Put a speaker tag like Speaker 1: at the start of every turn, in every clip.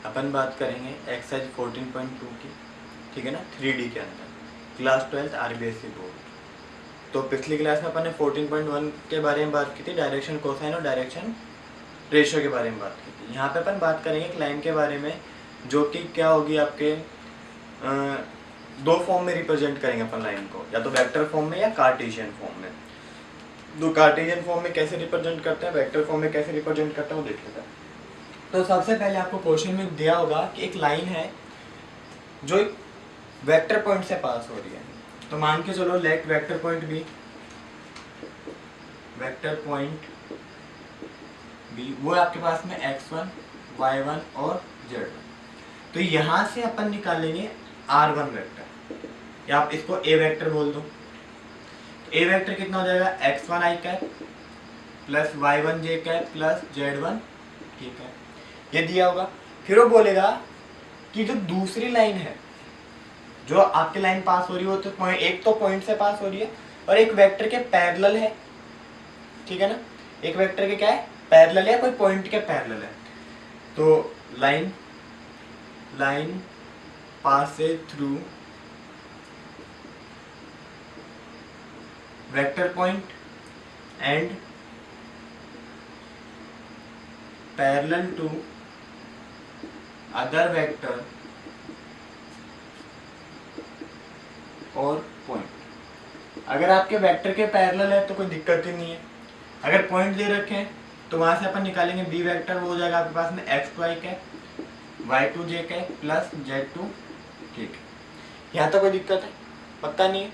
Speaker 1: अपन बात करेंगे एक्सरसाइज 14.2 की, ठीक है ना, 3D के अंदर, क्लास 12 आरबीएसई बोर्ड। तो पिछली क्लास में अपन ने 14.1 के बारे में बात की थी, डायरेक्शन कोसाइन और डायरेक्शन रेशियो के बारे में बात की थी। यहाँ पे अपन बात करेंगे एक लाइन के बारे में, जो कि क्या होगी आपके दो फॉर्म में रिप्रेजेंट करेंगे अपन लाइन को, या तो वेक्टर फॉर्म में या कार्टेशियन फॉर्म में। तो कार्टेशियन फॉर्म में कैसे रिप्रेजेंट करते हैं, वेक्टर फॉर्म में कैसे रिप्रेजेंट करते हैं, वो देख लेते हैं। तो सबसे पहले आपको क्वेश्चन में दिया होगा कि एक लाइन है जो एक वेक्टर पॉइंट से पास हो रही है। तो मान के चलो let vector point B, vector point B वो आपके पास में x1, y1 और z1। तो यहाँ से अपन निकालेंगे r1 वेक्टर, या आप इसको a वेक्टर बोल दो। a वेक्टर कितना हो जाएगा, x1 i cap plus y1 j cap plus z1 k cap, ये दिया होगा। फिर वो बोलेगा कि जो दूसरी लाइन है जो आपकी लाइन पास हो रही हो, तो एक तो पॉइंट से पास हो रही है और एक वेक्टर के पैरेलल है, ठीक है ना। एक वेक्टर के क्या है, पैरेलल है, कोई पॉइंट के पैरेलल है। तो line passes through vector point and parallel to other vector और पॉइंट। अगर आपके वेक्टर के पैरेलल है तो कोई दिक्कत ही नहीं है। अगर पॉइंट दे रखे हैं तो वहां से अपन निकालेंगे बी वेक्टर, वो हो जाएगा आपके पास में x2 i cap y2 j cap plus z2 k। यहाँ तो कोई दिक्कत है, पक्का नहीं है।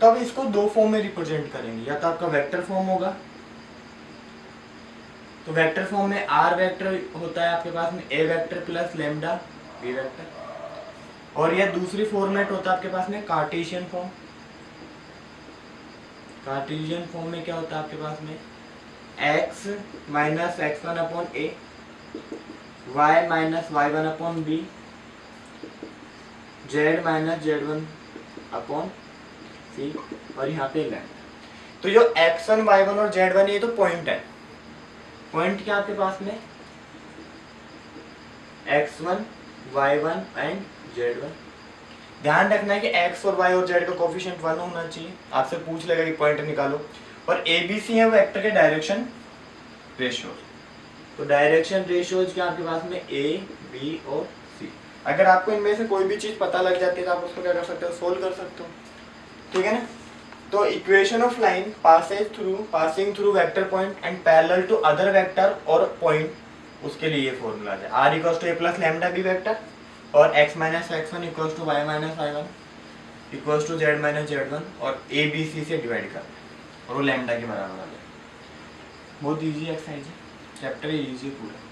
Speaker 1: तो अब इसको दो फॉर्म में रिप्रेजेंट करेंगे, या तो आपका वेक्टर फॉर्म होगा, तो वेक्टर फॉर्म में r वेक्टर होता है आपके पास में a vector plus lambda b vector, और यह दूसरी फॉर्मेट होता है आपके पास में कार्टेशियन फॉर्म। कार्टेशियन फॉर्म में क्या होता है आपके पास में x minus x1 upon a, y minus y1 upon b, z minus z1 upon c, और यहाँ पे लैम्डा। तो जो x1, y1 और z1 ये तो पॉइंट है। पॉइंट क्या आपके पास में x1, y1 एंड z1। ध्यान रखना है कि x और y और z का कोफिशिएंट 1 होना चाहिए। आपसे पूछ लेगा कि पॉइंट निकालो, और ABC है वेक्टर के डायरेक्शन रेशियोज। तो डायरेक्शन रेशियोज क्या आपके पास में A, B और C। अगर आपको इनमें से कोई भी चीज पता लग जाती है तो आप उसको क्या कर सकते हो, सोल्व कर सकते हो, ठीक है ना। तो equation of line passing through vector point and parallel to other vector और पॉइंट, उसके लिए ये फॉर्मूला है r equals to a plus lambda b vector, और x minus x1 equals to y minus y1 equals to z minus z1, और a b c से divide कर और वो लैम्डा के बराबर आ जाए। बहुत इजी एक्सरसाइज है, चैप्टर इजी पूरा।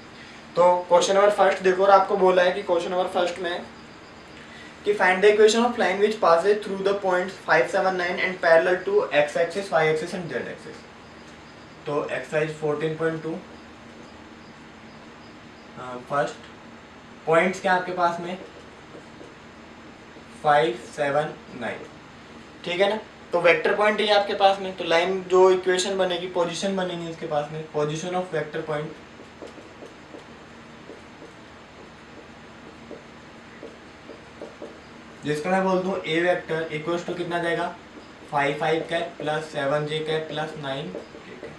Speaker 1: तो क्वेश्चन नंबर फर्स्ट देखो, और आपको बोला है कि क्वेश्चन नंबर फर्स्ट में कि find the equation of line which passes through the points 5, 7, 9 and parallel to x axis, y axis and z axis. तो एक्सरसाइज 14.2 फर्स्ट पॉइंट्स क्या आपके पास में 5, 7, 9, ठीक है ना। तो वेक्टर पॉइंट है आपके पास में, तो लाइन जो इक्वेशन बनेगी, पोजीशन बनेगी इसके पास में, पोजीशन ऑफ वेक्टर पॉइंट जिसको मैं बोल दूं a वेक्टर इक्वल्स टू कितना जाएगा 5 5 cap plus 7 j cap plus 9 k cap.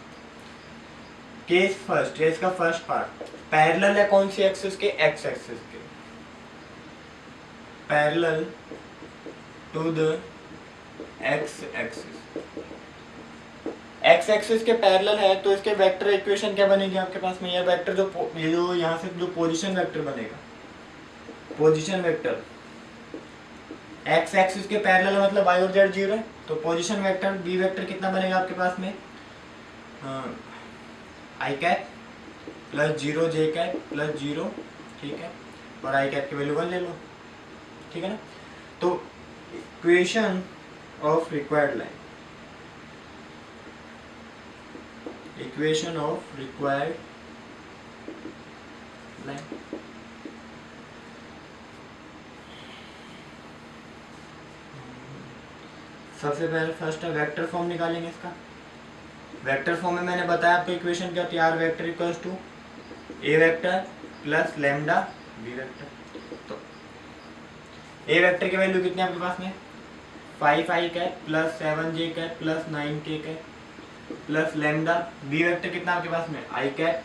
Speaker 1: Case first, ये इसका फर्स्ट पार्ट, पैरेलल है कौन सी एक्सिस के, x एक्सिस के, parallel to the x axis. x axis के पैरेलल है तो इसके वेक्टर इक्वेशन क्या बनेगी आपके पास में, ये वेक्टर जो यहाँ से जो पोजीशन वेक्टर बनेगा, पोजीशन वेक्टर x एक्सिस के पैरेलल मतलब y और z 0 है, तो पोजीशन वेक्टर b वेक्टर कितना बनेगा आपके पास में i cap plus 0 j cap plus 0, ठीक है, और i कैप की वैल्यू 1 ले लो, ठीक है ना। तो equation of required line, equation of required line, सबसे पहले फर्स्ट है वेक्टर फॉर्म निकालेंगे इसका। वेक्टर फॉर्म में मैंने बताया आपको इक्वेशन क्या होती है, R vector equals to A vector plus lambda B vector. तो ए वेक्टर की वैल्यू कितनी है आपके पास में 5 I cap plus 7 J cap plus 9 K cap plus lambda B vector कितना आपके पास में I cap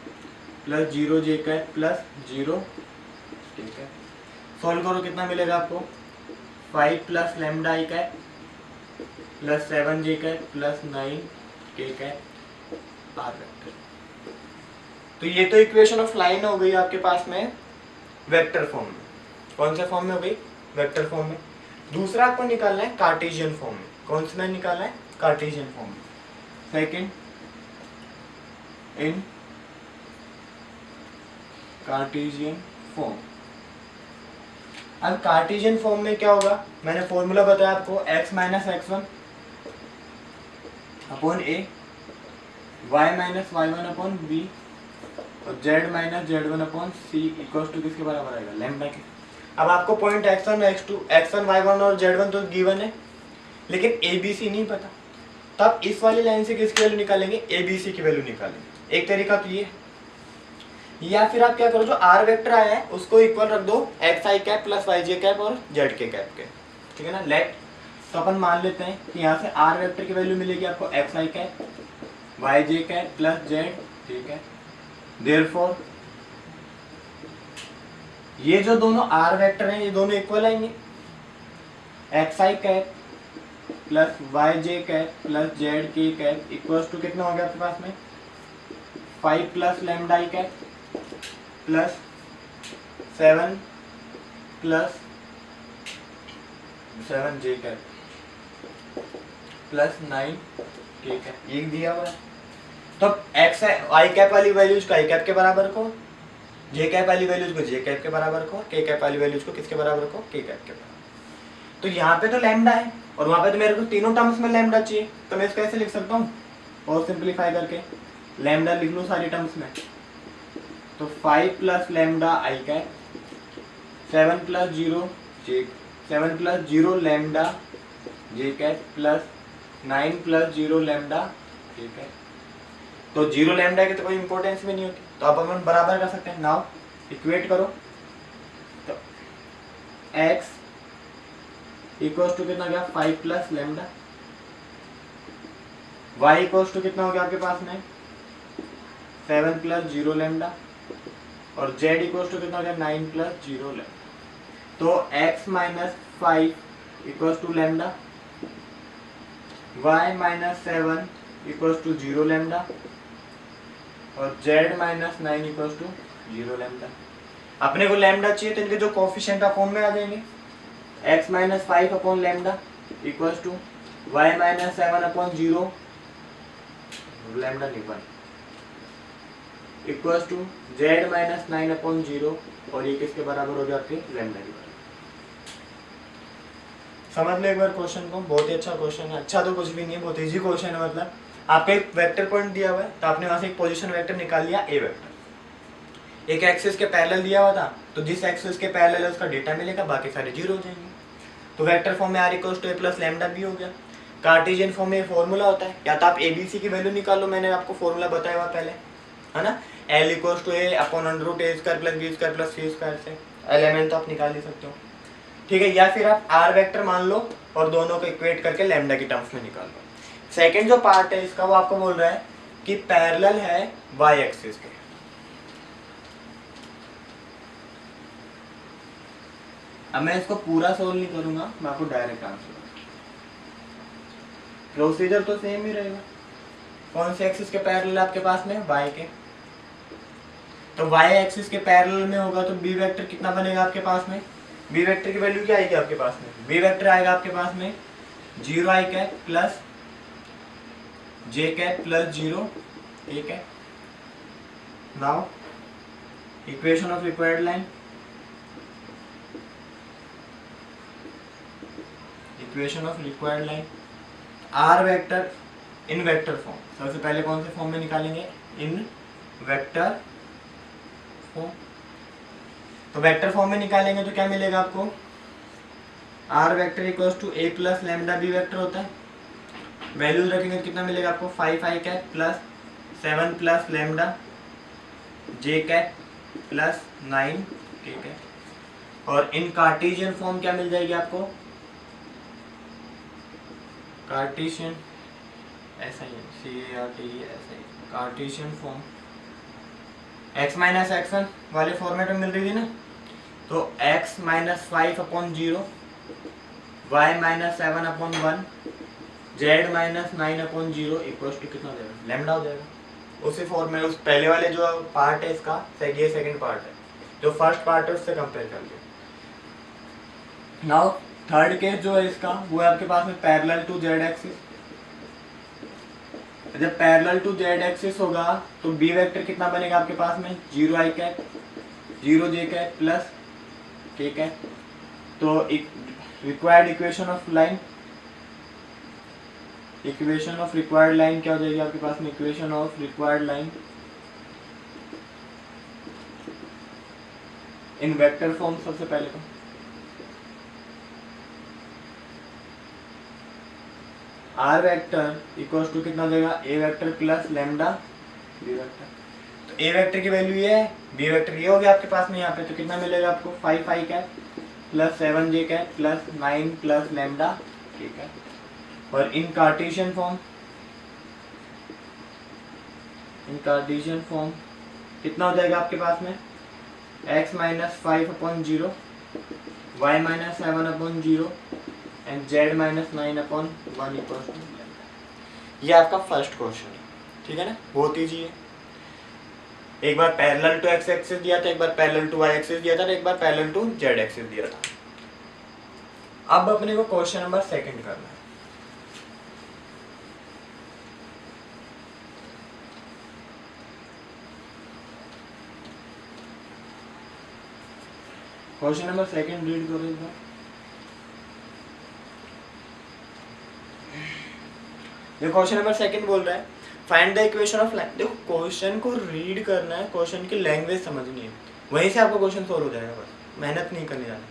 Speaker 1: plus 0 J cap plus 0 K cap. Solve करो कितना मिलेगा आपको 5 plus lambda I cap plus 7 J cap plus 9 K cap are vector. तो ये तो इक्वेशन ऑफ लाइन हो गई आपके पास में वेक्टर फॉर्म में। कौन से फॉर्म में हो गई वेक्टर फॉर्म में। दूसरा आपको निकालना है कार्टेशियन फॉर्म में। कौन से में निकालना है कार्टेशियन फॉर्म में। Second in Cartesian form. अब कार्टेशियन फॉर्म में क्या होगा मैंने फॉर्मूला बताया आपको x minus x1 upon a y minus y1 upon b और z minus z1 upon c equal to किसके बराबर आएगा लैम्डा के। अब आपको point x1 x2 x1 y1 और z1 तो गिवन है लेकिन abc नहीं पता, तब इस वाली लाइन से किसकी वैल्यू निकालेंगे abc की वैल्यू निकालेंगे। एक तरीका तो ये, या फिर आप क्या करो जो r वेक्टर आया है उसको इक्वल रख दो x I cap plus Y J cap और जेड के कैप के, ठीक है ना। लेट तो अपन मान लेते हैं कि यहाँ से r वेक्टर की वैल्यू मिलेगी आपको x I cap Y J cap plus Z J cap. Therefore ये जो दोनों r वेक्टर हैं ये दोनों इक्वल आएंगे। X I cap plus Y J cap plus Z K cap equal to कितना हो गया आपके पास में 5 plus lambda I cap plus 7 plus 7 J cap plus 9 K cap. ये दिया हुआ है तो एक्स आई कैप वाली वैल्यूज को आई कैप के बराबर को, जे कैप वाली वैल्यूज को जे कैप के बराबर को, के कैप वाली वैल्यूज को किसके बराबर को के कैप के बराबर। तो यहाँ पे तो लैम्डा है और वहाँ पे तो मेरे को तीनों टर्म्स में लैम्डा चाहिए, तो मैं इसको ऐसे लिख सकता हूँ और सिंप्लीफाई करके लैम्डा लिख लूँ सारी टर्म्स में। तो 5 plus lambda I cap 7 plus 0 lambda J cap plus 9 plus 0 lambda J cap. तो 0 लैम्डा की तो कोई इंपॉर्टेंस भी नहीं होती, तो अब अपन बराबर कर सकते हैं। नाउ इक्वेट करो तो x इक्वल्स टू कितना गया 5 plus lambda, y equals to कितना हो गया आपके पास में 7 प्लस 0 लैम्डा और z इक्वल्स टू कितना हो गया 9 प्लस 0 लैम्डा। तो x minus 5 equals to lambda, y minus 7 equals to 0 lambda और z minus 9 equals to 0 lambda. अपने को लैम्डा चाहिए तो इनके जो कोफिशिएंट अपॉन में आ जाएंगे x minus 5 upon lambda equals to y minus 7 upon 0 lambda निकल equals to z minus 9 upon 0 और ये किसके बराबर हो गया आपके लैम्डा के बराबर। समझ लो एक बार क्वेश्चन को, बहुत ही अच्छा क्वेश्चन है। अच्छा तो कुछ भी नहीं है, बहुत इजी क्वेश्चन है। मतलब आपको एक वेक्टर पॉइंट दिया हुआ है तो आपने वहां से एक पोजीशन वेक्टर निकाल लिया ए वेक्टर, एक एक्सिस के पैरेलल दिया हुआ था तो जिस एक्सिस के पैरेलल है उसका डेटा मिलेगा, बाकी सारे जीरो हो जाएंगे। तो वेक्टर फॉर्म में R equals to A plus lambda B हो गया। कार्टेशियन फॉर्म में फॉर्मूला होता है, या तो आप एबीसी की वैल्यू निकालो, मैंने आपको फॉर्मूला बताया हुआ पहले है ना, L equals to A upon under root A square plus B square plus C square से एलिमेंट तो आप निकाल ही सकते हो, ठीक है। या फिर आप आर वेक्टर मान लो और दोनों को इक्वेट करके लैम्डा की टर्म्स में निकाल लो। सेकेंड जो पार्ट है इसका वो आपको बोल रहा है कि पैरेलल है वाई एक्सिस के। अब मैं इसको पूरा सोल्व नहीं करूंगा, मैं आपको डायरेक्ट आंसर, प्रोसीजर तो सेम ही रहेगा। कौन से एक्सिस के पैरेलल आपके पास में वाई के, तो वाई एक्सिस के पैरेलल में होगा तो बी वेक्टर कितना बनेगा आपके पास में, बी वेक्टर की वैल्यू क्या आएगी आपके पास में, बी वेक्टर आएगा आपके पास में 0 I cap plus J cap plus 0 A cap. Now equation of required line, equation of required line R vector in vector form. सबसे पहले कौन से फॉर्म में निकालेंगे, इन वेक्टर फॉर्म। तो वेक्टर फॉर्म में निकालेंगे तो क्या मिलेगा आपको, R vector equals to A plus lambda B vector होता है। वैल्यूज रखेंगे तो कितना मिलेगा आपको 5 I cap plus 7 plus lambda J cap plus 9 ठीक है। और इन कार्टेशियन फॉर्म क्या मिल जाएगी आपको, कार्टेशियन ऐसा ही CARTESI Cartesian form x minus X वाले फॉर्मेट में मिल रही थी ना, तो x minus 5/0, y minus 7/1, z minus 9/0 equals to कितना हो जाएगा, लैम्डा हो जाएगा। उसी फॉर्म में उस पहले वाले जो पार्ट है इसका, ये सेकंड पार्ट है, जो फर्स्ट पार्ट है उससे कंपेयर कर लिया। नाउ थर्ड केस जो है इसका, वो है आपके पास में पैरेलल टू जेड एक्सिस। जब पैरेलल टू जेड एक्सिस होगा तो बी वेक्टर कितना बनेगा आपके पास में, 0i cap 0j cap plus k cap. तो required equation of line, equation of required line क्या हो जाएगी आपके पास में, equation of required line in vector form. सबसे पहले तो आर वेक्टर इक्वल्स टू कितना हो जाएगा, A vector plus lambda B vector. तो ए वेक्टर की वैल्यू ये है, बी वेक्टर ये हो गया आपके पास में यहाँ पे, तो कितना मिलेगा आपको 5i cap plus 7j cap plus 9 plus lambda ठीक है। और in Cartesian form, in Cartesian form कितना हो जाएगा आपके पास में, x minus 5/0, y minus 7/0 and z minus 9/1 equals to. ये आपका फर्स्ट क्वेश्चन है ठीक है ना, बहुत ईजी है। एक बार पैरेलल टू x एक्सिस दिया था, एक बार पैरेलल टू y एक्सिस दिया था, एक बार पैरेलल टू z एक्सिस दिया था। अब अपने को क्वेश्चन नंबर सेकंड करना है। क्वेश्चन नंबर सेकंड रीड करो एक बार। क्वेश्चन नंबर सेकंड बोल रहा है find the equation of line. देखो क्वेश्चन को रीड करना है, क्वेश्चन की लैंग्वेज समझनी है, वहीं से आपका क्वेश्चन सोल्व हो जाएगा, बस मेहनत नहीं करनी जाना।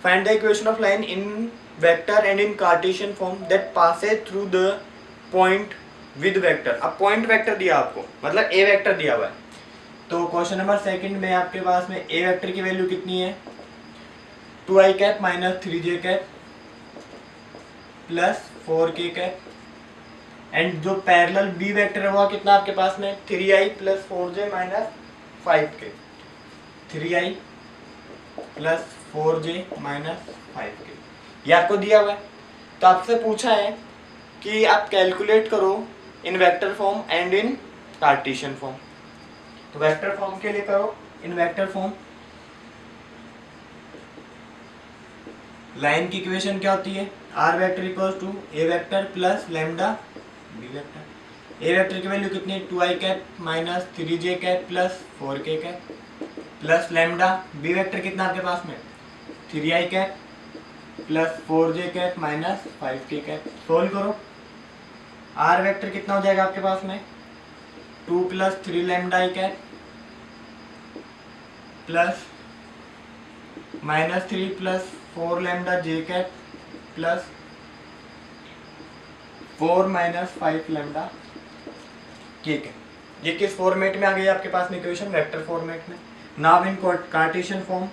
Speaker 1: Find the equation of line in vector and in Cartesian form that passes through the point with vector. अब पॉइंट वेक्टर दिया आपको, मतलब ए वेक्टर दिया हुआ है। तो क्वेश्चन नंबर सेकंड में आपके पास में ए वेक्टर की वैल्यू कितनी है, 2i cap minus 3j cap plus 4k cap. And जो पैरेलल बी वेक्टर है वो कितना आपके पास में, 3i plus 4j minus 5k, 3i plus 4j minus 5k, ये आपको दिया हुआ है। तो आपसे पूछा है कि आप कैलकुलेट करो in vector form and in Cartesian form. तो वेक्टर फॉर्म के लिए करो, इन वेक्टर फॉर्म लाइन की इक्वेशन क्या होती है, R vector equals to A vector plus lambda B vector. A vector की वैल्यू कितनी, 2i cap minus 3j cap plus 4k cap plus lambda. B vector कितना आपके पास में, 3i cap plus 4j cap minus 5k cap. Solve करो, R vector कितना हो जाएगा आपके पास में, 2 plus 3 lambda i cap plus minus 3 plus 4 lambda j cap plus 4 minus 5 lambda ठीक है। ये किस फॉर्मेट में आ गई आपके पास में इक्वेशन, वेक्टर फॉर्मेट में। Now in Cartesian form,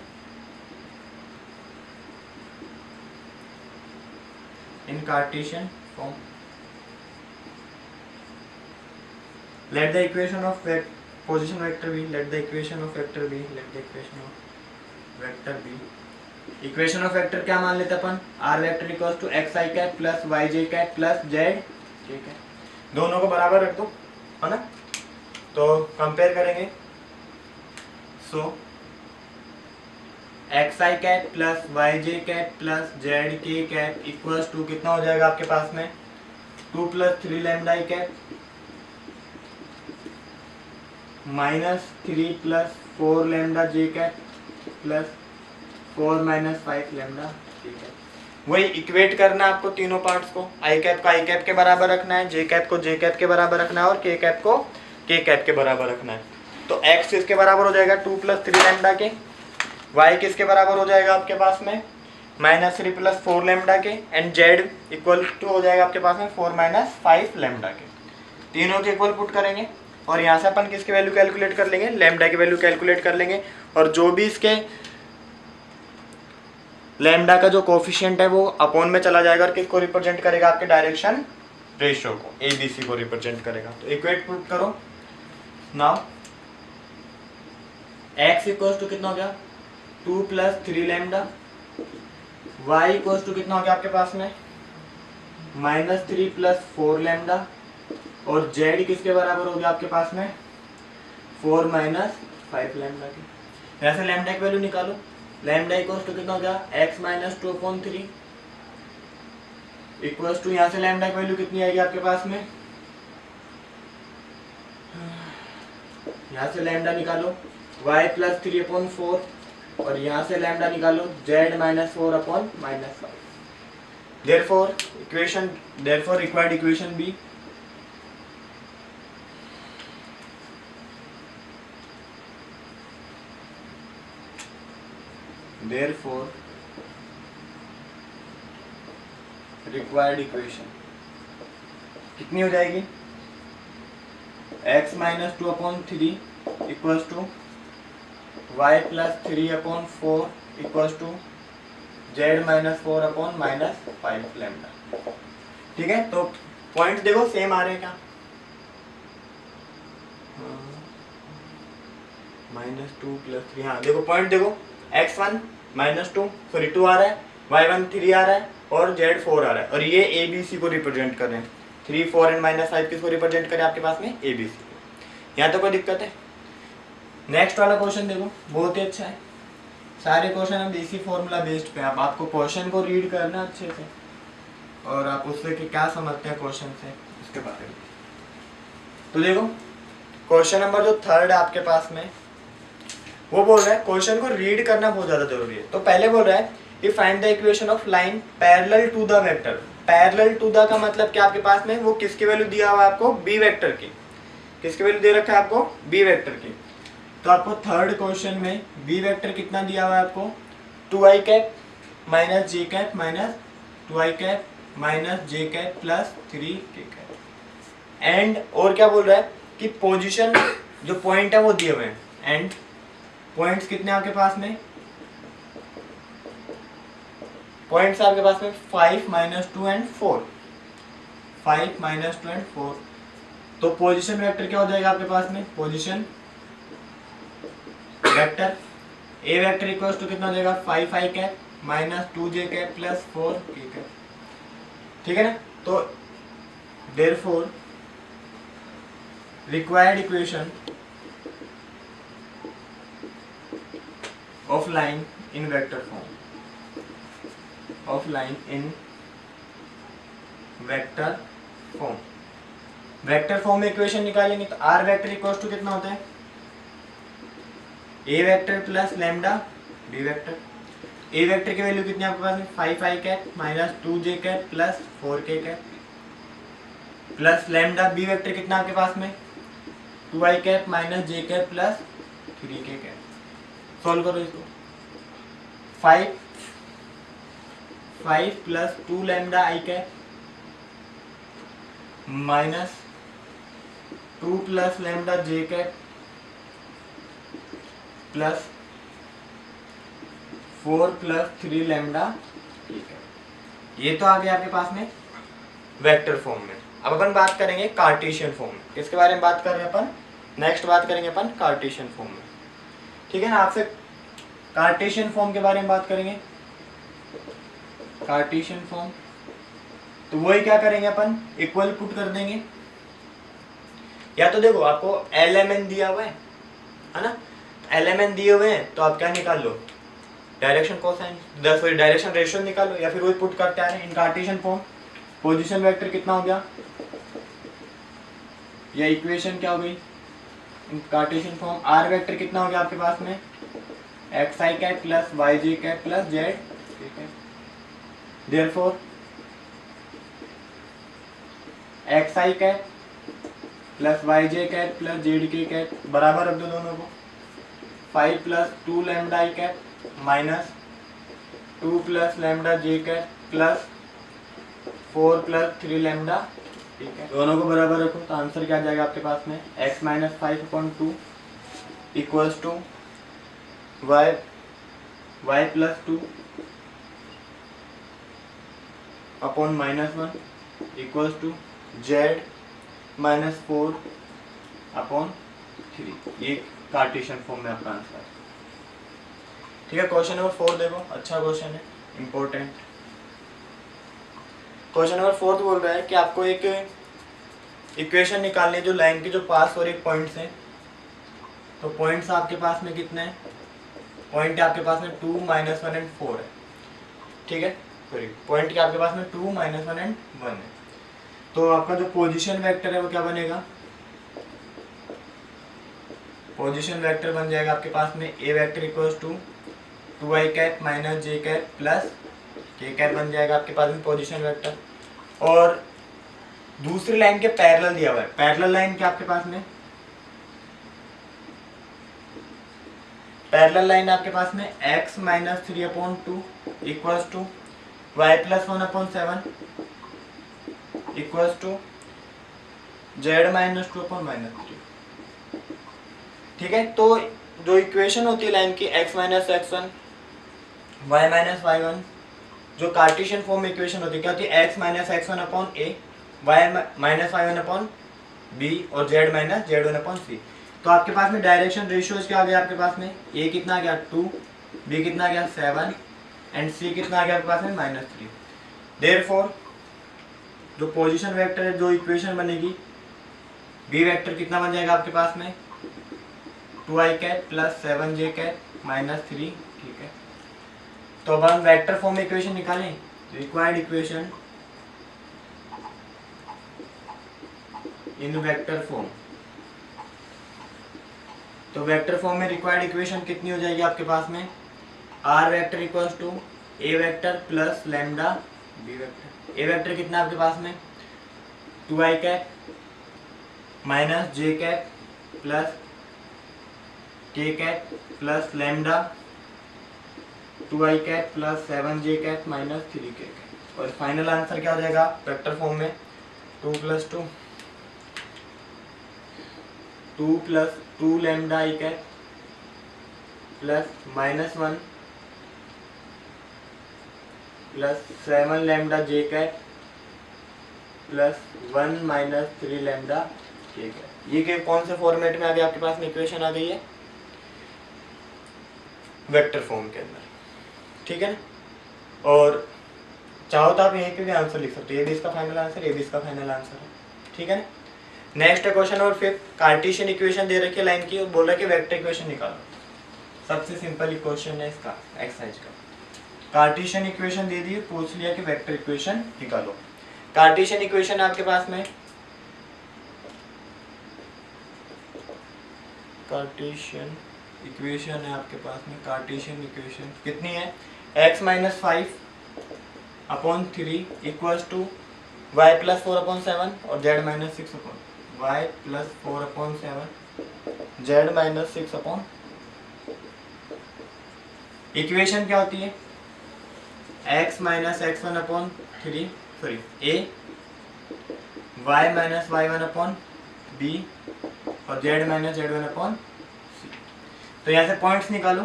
Speaker 1: in Cartesian form let the equation of position vector B, let the equation of vector B, let the equation of vector B. Equation of vector क्या मान लेते अपन, R vector equals to X I cap plus Y J cap plus Z ठीक है। दोनों को बराबर रख दो है ना, तो कंपेयर करेंगे। सो x I cap plus Y J cap plus Z K cap equals to कितना हो जाएगा आपके पास में, 2 plus 3 lambda I cap minus 3 plus 4 lambda J cap plus 4 minus 5 lambda ठीक है। वही इक्वेट करना है आपको तीनों पार्ट्स को, आई कैप को आई कैप के बराबर रखना है, जे कैप को जे कैप के बराबर रखना है और के कैप को के कैप के बराबर रखना है। तो एक्स किसके बराबर हो जाएगा, 2 प्लस 3 लैम्डा के, वाई किसके बराबर हो जाएगा आपके पास में, माइनस 3 प्लस 4 लैम्डा के, एंड जेड इक्वल टू हो जाएगा आपके पास में 4 माइनस 5 लैम्डा के। तीनों के इक्वल पुट करेंगे और यहाँ से अपन किसकी वैल्यू कैलकुलेट कर लेंगे, लैम्डा की वैल्यू कैलकुलेट कर लेंगे, और जो भी इसके लैम्डा का जो कोफिशिएंट है वो अपॉन में चला जाएगा और किसको रिप्रेजेंट करेगा, आपके डायरेक्शन रेशियो को, ABC को रिप्रेजेंट करेगा। तो इक्वेट पुट करो नाउ, x इक्वल्स टू कितना हो गया 2 + 3 लैम्डा, y इक्वल्स टू कितना हो गया आपके पास में -3 + 4 लैम्डा, और z किसके बराबर हो गया आपके पास में 4 - 5 लैम्डा की। यहाँ से लैम्डा की वैल्यू निकालो, लैम्डा इक्वल्स टू कितना हो गया x - 2/3 इक्वल्स टू, यहाँ से लैम्डा की वैल्यू कितनी आएगी आपके पास में, यहाँ से लैम्डा निकालो y + 3/4, और यहाँ से लैम्डा निकालो z - 4/-5। therefore required equation B required equation कितनी हो जाएगी, x - 2/3 equals to y + 3/4 equals to z - 4/-5 lambda. ठीक है, तो पॉइंट देखो सेम आ रहे हैं क्या, -2 + 3, हाँ देखो पॉइंट देखो, x1 -2 आ रहा है, y1 3 आ रहा है और z 4 आ रहा है, और ये ABC को रिप्रेजेंट कर रहे हैं। 3, 4 एंड -5 किसको रिप्रेजेंट करें आपके पास में, ABC को। यहाँ तो कोई दिक्कत है। नेक्स्ट वाला क्वेश्चन देखो, बहुत ही अच्छा है, सारे क्वेश्चन हम इसी फॉर्मूला बेस्ड पे। अब आपको क्वेश्चन को रीड करना अच्छे से, और आप उससे कि क्या समझते हैं क्वेश्चन से इसके बारे में। तो देखो क्वेश्चन नंबर जो 3 है आपके पास में, वो बोल रहा है क्वेश्चन को रीड करना बहुत ज्यादा जरूरी है। तो पहले बोल रहा है कि find the equation of line parallel to the vector. Parallel to the का मतलब क्या आपके पास में, वो किसकी वैल्यू दिया हुआ है आपको, बी वेक्टर की। किसकी वैल्यू दे रखा है आपको, बी वेक्टर की। तो आपको थर्ड क्वेश्चन में बी वेक्टर कितना दिया हुआ है आपको, 2i cap - j cap - 2i cap - j cap + 3k cap. And और क्या बोल रहा है कि पोजीशन जो पॉइंट है वो दिए हुए हैं, एंड पॉइंट्स कितने आपके पास में, पॉइंट्स आपके पास में 5 - 2 एंड 4, 5 - 2 एंड 4। तो पोजीशन वेक्टर क्या हो जाएगा आपके पास में, position vector A vector equals to कितना हो जाएगा 5i cap - 2j cap + 4k cap. ठीक है ना, तो therefore required equation of line in vector form, of line in vector form. Vector form में इक्वेशन निकालेंगे तो आर वेक्टर इक्वल्स टू कितना होता है, A vector plus lambda B vector. A vector की वैल्यू कितनी आपके पास में 5i cap - 2j cap + 4k cap, plus lambda B vector कितना आपके पास में 2i cap - j cap + 3k cap. Solve करो इसको, 5 + 2 lambda i cap - 2 + lambda j cap + 4 + 3 lambda k cap. ये तो आ गया आपके पास में वेक्टर फॉर्म में। अब अपन बात करेंगे कार्टेशियन फॉर्म में। किसके बारे में बात कर रहे हैं अपन, नेक्स्ट बात करेंगे अपन कार्टेशियन फॉर्म में। ठीक है ना, आपसे कार्टेशियन फॉर्म के बारे में बात करेंगे। कार्टेशियन फॉर्म तो वही क्या करेंगे अपन, इक्वल पुट कर देंगे। या तो देखो आपको LMN दिया हुआ है ना, LMN दिए हुए हैं तो आप क्या निकाल लो, direction cosine, sorry direction ratio निकालो, या फिर वही पुट करते आ रहे हैं in Cartesian form. Position vector कितना हो गया, या इक्वेशन क्या हो गई in Cartesian form, R vector कितना हो गया आपके पास में xi cap + yj cap + z cap. Therefore xi cap + yj cap + zk cap बराबर रख दो दोनों को, 5 + 2 lambda i cap - 2 + lambda j cap + 4 + 3 lambda ठीक है, दोनों को बराबर रखो तो आंसर क्या आ जाएगा आपके पास में, x minus 5/2 equals to y plus 2 upon -1 equals to z minus 4 upon 3। ये कार्टेशियन फॉर्म में आपका आंसर है। ठीक है, क्वेश्चन नंबर 4 देखो, अच्छा क्वेश्चन है, इंपॉर्टेंट क्वेश्चन नंबर 4 बोल रहा है कि आपको एक इक्वेशन निकालनी है जो लाइन के जो पास और एक पॉइंट से। तो पॉइंट्स आपके पास में कितने हैं, पॉइंट आपके पास में 2, -1 एंड 4 है। ठीक है, सॉरी, पॉइंट के आपके पास में 2, -1 एंड 1 है। तो आपका जो पोजीशन वेक्टर है वो क्या बनेगा, पोजीशन वेक्टर बन जाएगा आपके पास में A vector equals to 2i cap minus J cap plus K cap बन जाएगा आपके पास में पोजीशन वेक्टर। और दूसरी लाइन के पैरेलल दिया हुआ है, पैरेलल लाइन क्या आपके पास में, पैरेलल लाइन आपके पास में x minus 3/2 equals to y plus 1/7 equals to z minus 2/-3। ठीक है, तो जो इक्वेशन होती है लाइन की x minus x1 y minus y1, जो कार्टेशियन फॉर्म में इक्वेशन होती है क्या होती है, x minus x1 upon a, y minus y1 upon b और z minus z1 upon c। तो आपके पास में डायरेक्शन रेशियोज क्या आ गया आपके पास में, a कितना आ गया 2, b कितना आ गया 7 एंड c कितना आ गया आपके पास में -3। देयरफॉर जो पोजीशन वेक्टर है, जो इक्वेशन बनेगी, b वेक्टर कितना बन जाएगा आपके पास में 2i cap plus 7j cap -3। ठीक है, तो अब हम वेक्टर फॉर्म में इक्वेशन निकालें, required equation in vector form. तो वेक्टर फॉर्म में रिक्वायर्ड इक्वेशन कितनी हो जाएगी आपके पास में, r vector equals to a vector plus lambda b vector. a vector कितना आपके पास में 2i cap minus j cap plus k cap plus lambda 2i cap plus 7j cap -3 k cap. और फाइनल आंसर क्या हो जाएगा vector form में 2 plus 2 lambda i cap plus -1 plus 7 lambda j cap plus 1 - 3 lambda k cap. ये के कौन से format में आ गया आपके पास में इक्वेशन आ गई है, वेक्टर फॉर्म के अंदर। ठीक है ना, और चाहो तो आप यहीं पे भी आंसर लिख सकते हो, ये भी इसका फाइनल आंसर, ये भी इसका फाइनल आंसर है। ठीक है ना, नेक्स्ट है क्वेश्चन नंबर 5। कार्टेशियन इक्वेशन दे रखी है लाइन की और बोल रहा है कि वेक्टर इक्वेशन निकालो। सबसे सिंपल इक्वेशन है इसका एक्सरसाइज का, कार्टेशियन इक्वेशन दे दी, पूछ लिया कि वेक्टर इक्वेशन निकालो। कार्टेशियन इक्वेशन आपके पास में, कार्टेशियन इक्वेशन है आपके पास में, कार्टेशियन इक्वेशन कितनी है, x minus 5/3 equals to y plus 4/7 और z minus 6 y plus 4/7 z minus 6। Equation क्या होती है, x minus x1/3 sorry a, y minus y1/b और z माइनस z1/c। तो यहाँ से पॉइंट्स निकालो,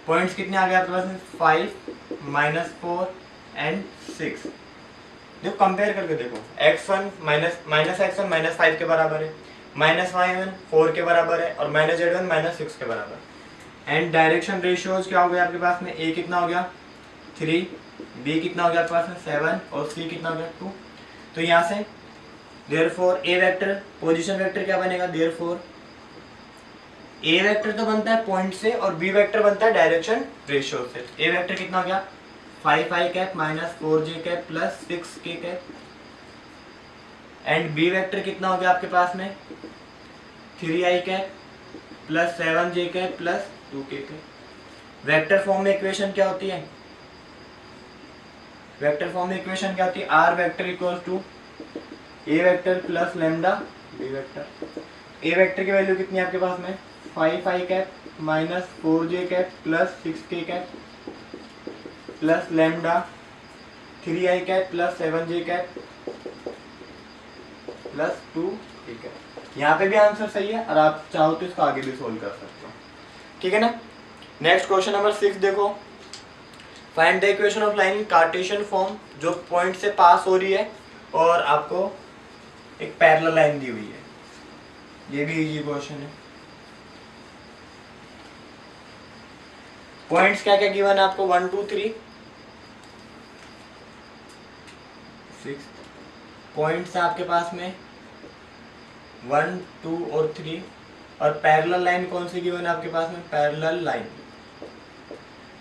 Speaker 1: पॉइंट्स कितने आ गए आपके पास में 5, -4 एंड 6। देखो कंपेयर करके देखो, x1 -x1 -5 के बराबर है, -y1 4 के बराबर है और -z1 -6 के बराबर। एंड डायरेक्शन रेशियोज क्या हो गया आपके पास में, a कितना हो गया 3, b कितना हो गया आपके पास में 7 और c कितना हो गया 2। तो यहाँ से therefore a vector position vector क्या बनेगा, देयरफॉर ए वेक्टर तो बनता है पॉइंट से और बी वेक्टर बनता है डायरेक्शन रेशियो से। ए वेक्टर कितना हो गया 5i cap -4j cap plus 6k cap and B vector कितना हो गया आपके पास में 3i cap plus 7j cap plus 2k cap. Vector form में इक्वेशन क्या होती है, वेक्टर फॉर्म में इक्वेशन क्या होती है, R vector equals to A vector plus lambda B vector. A vector की वैल्यू कितनी है आपके पास में 5i cap -4j cap plus 6k cap plus lambda 3i cap plus 7j cap plus 2 ठीक है। यहाँ पे भी आंसर सही है और आप चाहो तो इसको आगे भी सोल्व कर सकते हो, ठीक है ना। नेक्स्ट क्वेश्चन नंबर 6 देखो, find the equation of line in Cartesian form, जो पॉइंट से पास हो रही है और आपको एक पैरेलल लाइन दी हुई है। ये भी इजी क्वेश्चन है। पॉइंट्स क्या क्या गिवन है आपको, 1 2 3 6 पॉइंट्स है आपके पास में 1 2 और 3, और पैरेलल लाइन कौन सी गिवन है आपके पास में,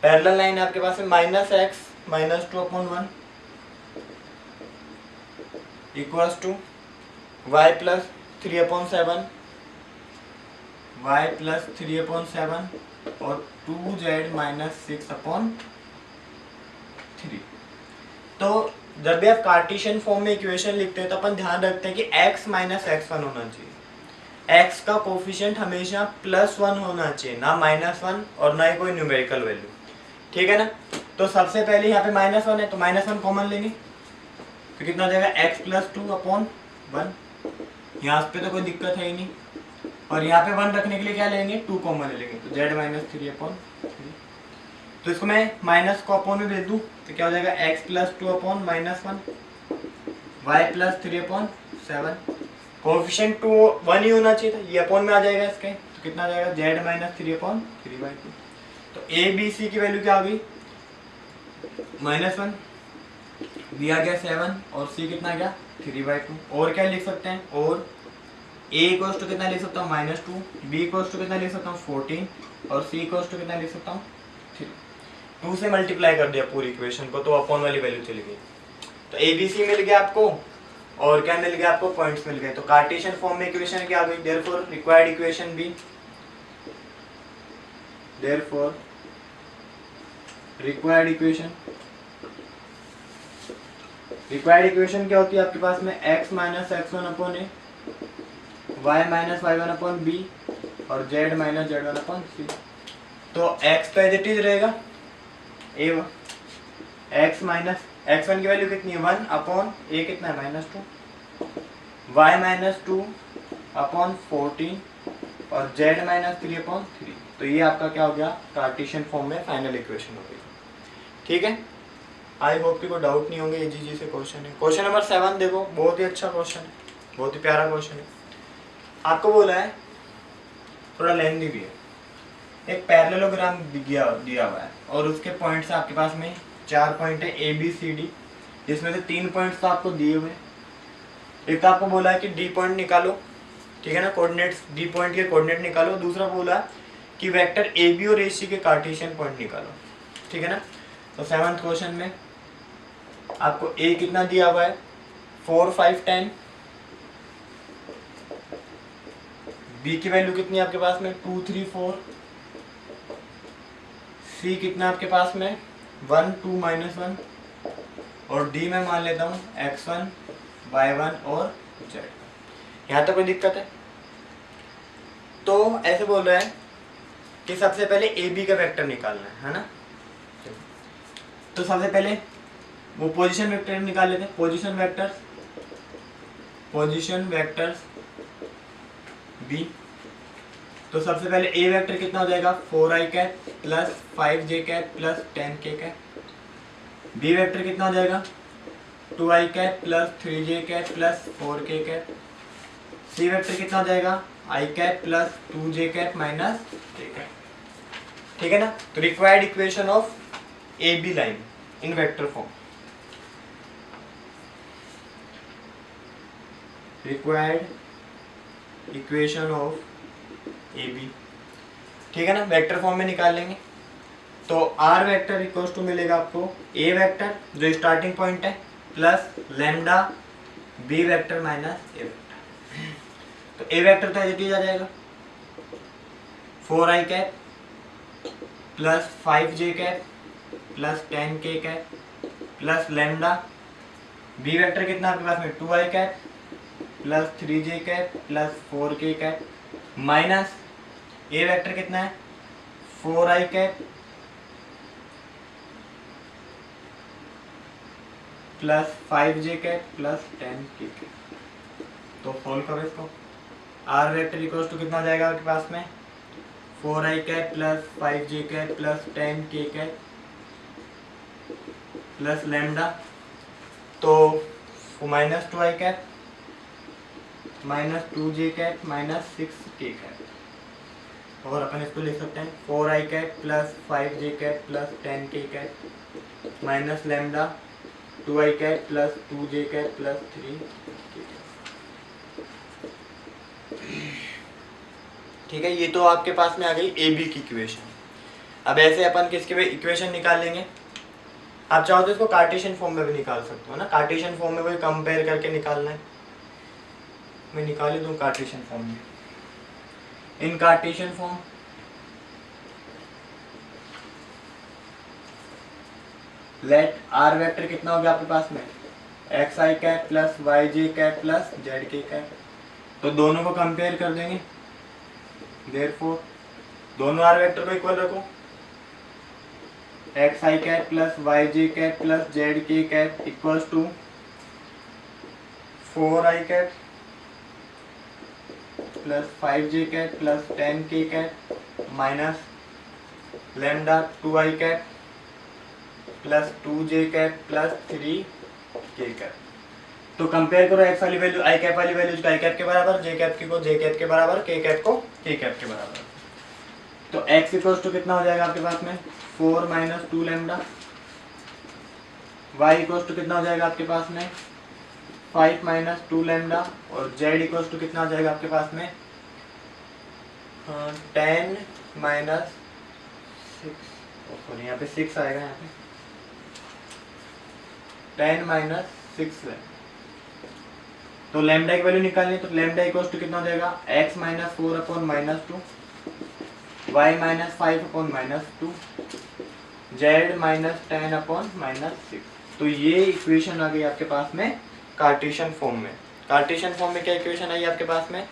Speaker 1: पैरेलल लाइन आपके पास में -x -2/1 equals to y plus 3/7 और 2z -6/3। तो जब भी आप कार्टेशियन फॉर्म में इक्वेशन लिखते हैं तो अपन ध्यान रखते हैं कि x माइनस x1 होना चाहिए। x का कोफिशिएंट हमेशा +1 होना चाहिए, ना -1 और ना ही कोई न्यूमेरिकल वैल्यू, ठीक है ना। तो सबसे पहले यहाँ पे -1 है तो -1 कॉमन लेंगे तो कितना हो जाएगा x + 2/1। यहाँ पे तो कोई दिक्कत है ही नहीं, और यहाँ पे 1 रखने के लिए क्या लेंगे, 2 कॉमन ले लेंगे तो z -3/3। तो इसको मैं माइनस को अपॉन में भेज दूँ तो क्या हो जाएगा, x + 2/-1 y + 3/7। कोएफिशिएंट 1 ही होना चाहिए था, ये अपॉन में आ जाएगा इसके, तो कितना आ जाएगा z -3/3/2। तो a b c की वैल्यू क्या आ गई, -1, b आ गया 7 और c कितना आ गया 3/2। और क्या लिख सकते हैं, और a इक्वल्स टू कितना लिख सकता हूँ -2, b इक्वल्स टू कितना लिख सकता हूँ 14 और c इक्वल्स टू कितना लिख सकता हूँ 3। 2 से मल्टीप्लाई कर दिया पूरी इक्वेशन को तो अपॉन वाली वैल्यू चली गई। तो ए बी सी मिल गया आपको, और क्या मिल गया आपको, पॉइंट्स मिल गए। तो कार्टेशियन फॉर्म में इक्वेशन क्या आ गई, देयरफॉर रिक्वायर्ड इक्वेशन भी, देयरफॉर रिक्वायर्ड इक्वेशन क्या होती है आपके पास में, x - x1/a, y - y1/b और z - z1/c। तो x तो एज इट इज रहेगा, x माइनस x1 की वैल्यू कितनी है 1/a कितना है -2, y -2/14 और z -3/3। तो ये आपका क्या हो गया, कार्टेशियन फॉर्म में फाइनल इक्वेशन हो गई, ठीक है। आई होप कि कोई डाउट नहीं होंगे, ये जी से क्वेश्चन है। क्वेश्चन नंबर 7 देखो, बहुत ही अच्छा क्वेश्चन है, बहुत ही प्यारा क्वेश्चन है। आपको बोला है, थोड़ा लेंथी भी है, एक पैरेललोग्राम दिया हुआ है और उसके पॉइंट्स आपके पास में 4 पॉइंट है A B C D, जिसमें से 3 पॉइंट्स तो आपको दिए हुए। एक तो आपको बोला है कि D पॉइंट निकालो, ठीक है ना, कोऑर्डिनेट्स D पॉइंट के कोऑर्डिनेट निकालो। दूसरा बोला कि वेक्टर AB और AC के कार्टेशियन पॉइंट निकालो, ठीक है ना। तो 7th क्वेश्चन में आपको A कितना दिया हुआ है 4 5 10, B की वैल्यू कितनी है आपके पास में 2 3 4, C कितना आपके पास में 1 2 -1 और D में मान लेता हूँ x1 y1 और z। यहाँ तक कोई दिक्कत है? तो ऐसे बोल रहा है कि सबसे पहले ए बी का वेक्टर निकालना है ना। तो सबसे पहले वो पोजीशन वेक्टर निकाल लेते हैं। Position vectors B. तो सबसे पहले ए वेक्टर कितना हो जाएगा 4i cap plus 5j cap plus 10k cap. B vector कितना हो जाएगा 2i cap plus 3j cap plus 4k cap. C vector कितना हो जाएगा i cap plus 2j cap minus k cap, ठीक है ना। तो required equation of A B line in vector form, required equation of A B, ठीक है ना, वेक्टर फॉर्म में निकाल लेंगे। तो आर वेक्टर इक्वल्स टू मिलेगा आपको ए वेक्टर जो स्टार्टिंग पॉइंट है plus lambda B vector minus ए वेक्टर। तो ए वेक्टर तो एज आ जाएगा 4i cap plus 5j cap plus 10k cap plus lambda. B vector कितना आपके पास में 2i cap plus 3j cap plus 4k cap minus ए vector कितना है 4i cap plus 5j cap plus 10k cap. तो solve करो इसको। Are vector equals to कितना हो जाएगा आपके पास में 4i cap plus 5j cap plus 10k cap plus lambda, तो minus 2i cap minus 2j cap minus 6k cap. और अपन इसको लिख सकते हैं 4i cap plus 5j cap plus 10k cap minus lambda 2i cap plus 2j cap plus 3k cap. ठीक है, ये तो आपके पास में आ गई ए बी की इक्वेशन। अब ऐसे अपन किसके इक्वेशन निकाल लेंगे, आप चाहो तो इसको कार्टेशियन फॉर्म में भी निकाल सकते हो ना। कार्टेशियन फॉर्म में वही कंपेयर करके निकालना है, मैं निकाल ही दूँ कार्टेशियन फॉर्म में। In Cartesian form let R vector कितना हो गया आपके पास में X I cap plus Y J cap plus Z K cap, तो दोनों को कंपेयर कर देंगे। देयरफॉर दोनों आर वेक्टर को इक्वल रखो, X I cap plus Y J cap plus Z K cap equals to 4i cap plus 5j cap plus 10k cap minus lambda 2i cap plus 2j cap plus 3k cap. तो compare करो x वाली value आई cap वाली value आई cap के बराबर, जे cap को जे cap के बराबर, के कैप को के कैप के बराबर। तो x इक्वल्स टू कितना हो जाएगा आपके पास में 4 minus 2 lambda, y equals to कितना हो जाएगा आपके पास में 5 माइनस 2 लैम्डा, और z इक्वल्स टू कितना हो जाएगा आपके पास में 10 माइनस 6, सॉरी यहाँ पे 6 आएगा, यहाँ पे 10 माइनस 6 लैम्डा। तो लैम्डा की वैल्यू निकालनी है, तो लैम्डा इक्वल्स टू कितना हो जाएगा x minus 4 upon minus 2, y minus 5 upon minus 2, z minus 10 upon minus 6। तो ये इक्वेशन आ गई आपके पास में कार्टेशियन फॉर्म में। कार्टेशियन फॉर्म में क्या इक्वेशन आई आपके पास में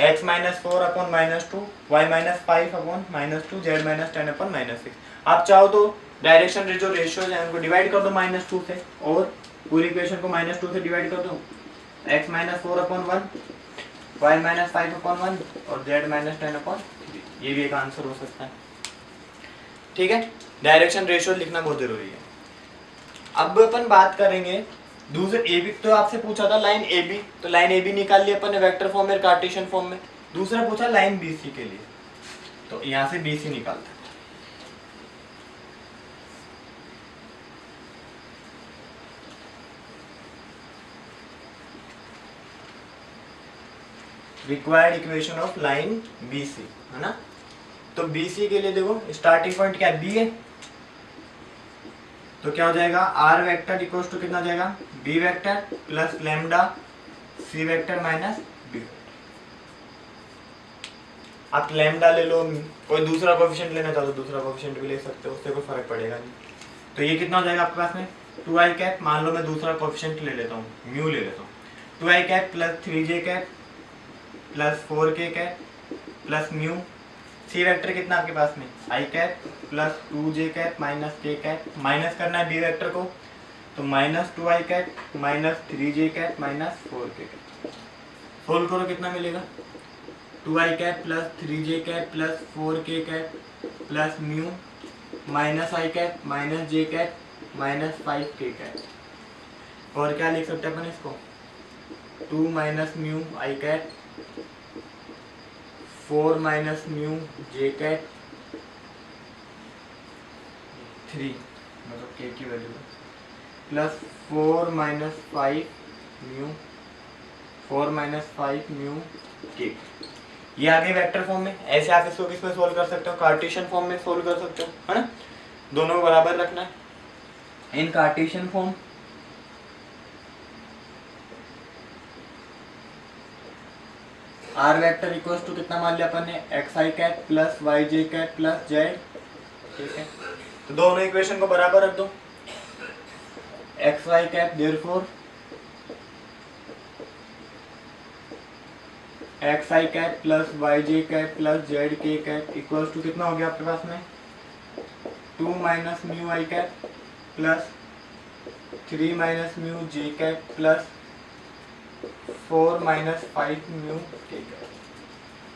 Speaker 1: x minus 4 upon minus 2, y minus 5 upon minus 2, z minus 10 upon minus 6। आप चाहो तो डायरेक्शन जो रेशियोज है उनको डिवाइड कर दो माइनस 2 से, और पूरी इक्वेशन को माइनस 2 से डिवाइड कर दो, x minus 4 upon 1, y minus 5 upon 1 और z माइनस 10 अपॉन 3। ये भी एक आंसर हो सकता है। ठीक है, डायरेक्शन रेशियो लिखना बहुत जरूरी है। अब अपन बात करेंगे दूसरे ए बी, तो आपसे पूछा था लाइन ए बी, तो लाइन ए बी निकाल ली अपन ने वेक्टर फॉर्म में कार्टेशियन फॉर्म में। दूसरा पूछा लाइन बी सी के लिए, तो यहाँ से बी सी निकालते हैं। Required equation of line B C है ना। तो बी सी के लिए देखो स्टार्टिंग पॉइंट क्या है, बी है, तो क्या हो जाएगा आर वेक्टर इक्वल्स टू कितना हो जाएगा B vector plus lambda C vector minus B. आप लैम्डा ले लो, कोई दूसरा कोएफिशिएंट लेना चाहो तो दूसरा कोएफिशिएंट भी ले सकते हो, उससे कोई फर्क पड़ेगा नहीं। तो ये कितना हो जाएगा आपके पास में 2i कैप, मान लो मैं दूसरा कोएफिशिएंट ले लेता हूँ, म्यू ले लेता हूँ, 2i cap plus 3j cap plus 4k cap plus mu. C vector कितना आपके पास में I cap plus 2j cap minus k cap, minus करना है बी वेक्टर को, तो minus 2i cap minus 3j cap minus 4k cap. Solve करो कितना मिलेगा 2i cap plus 3j cap plus 4k cap plus mu minus I cap minus j cap minus 5k cap. और क्या लिख सकते हैं अपन इसको 2 minus mu I cap 4 minus mu J cat 3 मतलब के की value plus 4 minus 5 mu 4 minus 5 mu के। ये आगे वेक्टर फॉर्म में, ऐसे आप इसको किस में सोल्व कर सकते हो कार्टेशियन फॉर्म में सोल्व कर सकते हो, है ना। दोनों को बराबर रखना है। In Cartesian form R vector equals to कितना मान लिया अपन ने X I cap plus Y J cap plus Z. ठीक है, तो दोनों इक्वेशन को बराबर रख दो, X Y cap therefore X I cap plus Y J cap plus Z K cap equals to कितना हो गया आपके पास में 2 minus mu I cap plus 3 minus mu J cap plus 4 minus 5 mu के कैप।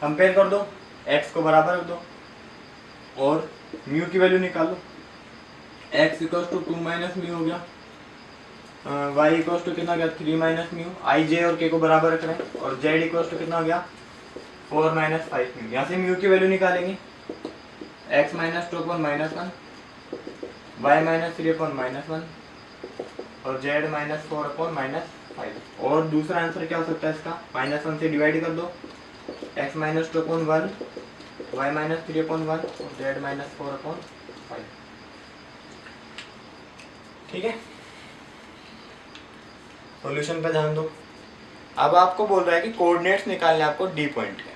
Speaker 1: कंपेयर कर दो, x को बराबर रख दो और म्यू की वैल्यू निकालो। x equals to 2 minus mu हो गया, y इक्वल्स टू कितना हो गया 3 माइनस म्यू, i j और k को बराबर रख रहे हैं, और z इक्वल्स टू कितना हो गया 4 माइनस 5 म्यू। यहाँ से म्यू की वैल्यू निकालेंगे, x minus 2 upon minus 1, y minus 3 upon minus 1 और z माइनस 4 अपॉन माइनस 5। और दूसरा आंसर क्या हो सकता है इसका, -1 से डिवाइड कर दो, x minus 2 upon 1, y minus 3 upon 1 और z माइनस 4 अपॉन 5। ठीक है, सॉल्यूशन पे ध्यान दो। अब आपको बोल रहा है कि कोऑर्डिनेट्स निकालने आपको डी पॉइंट के।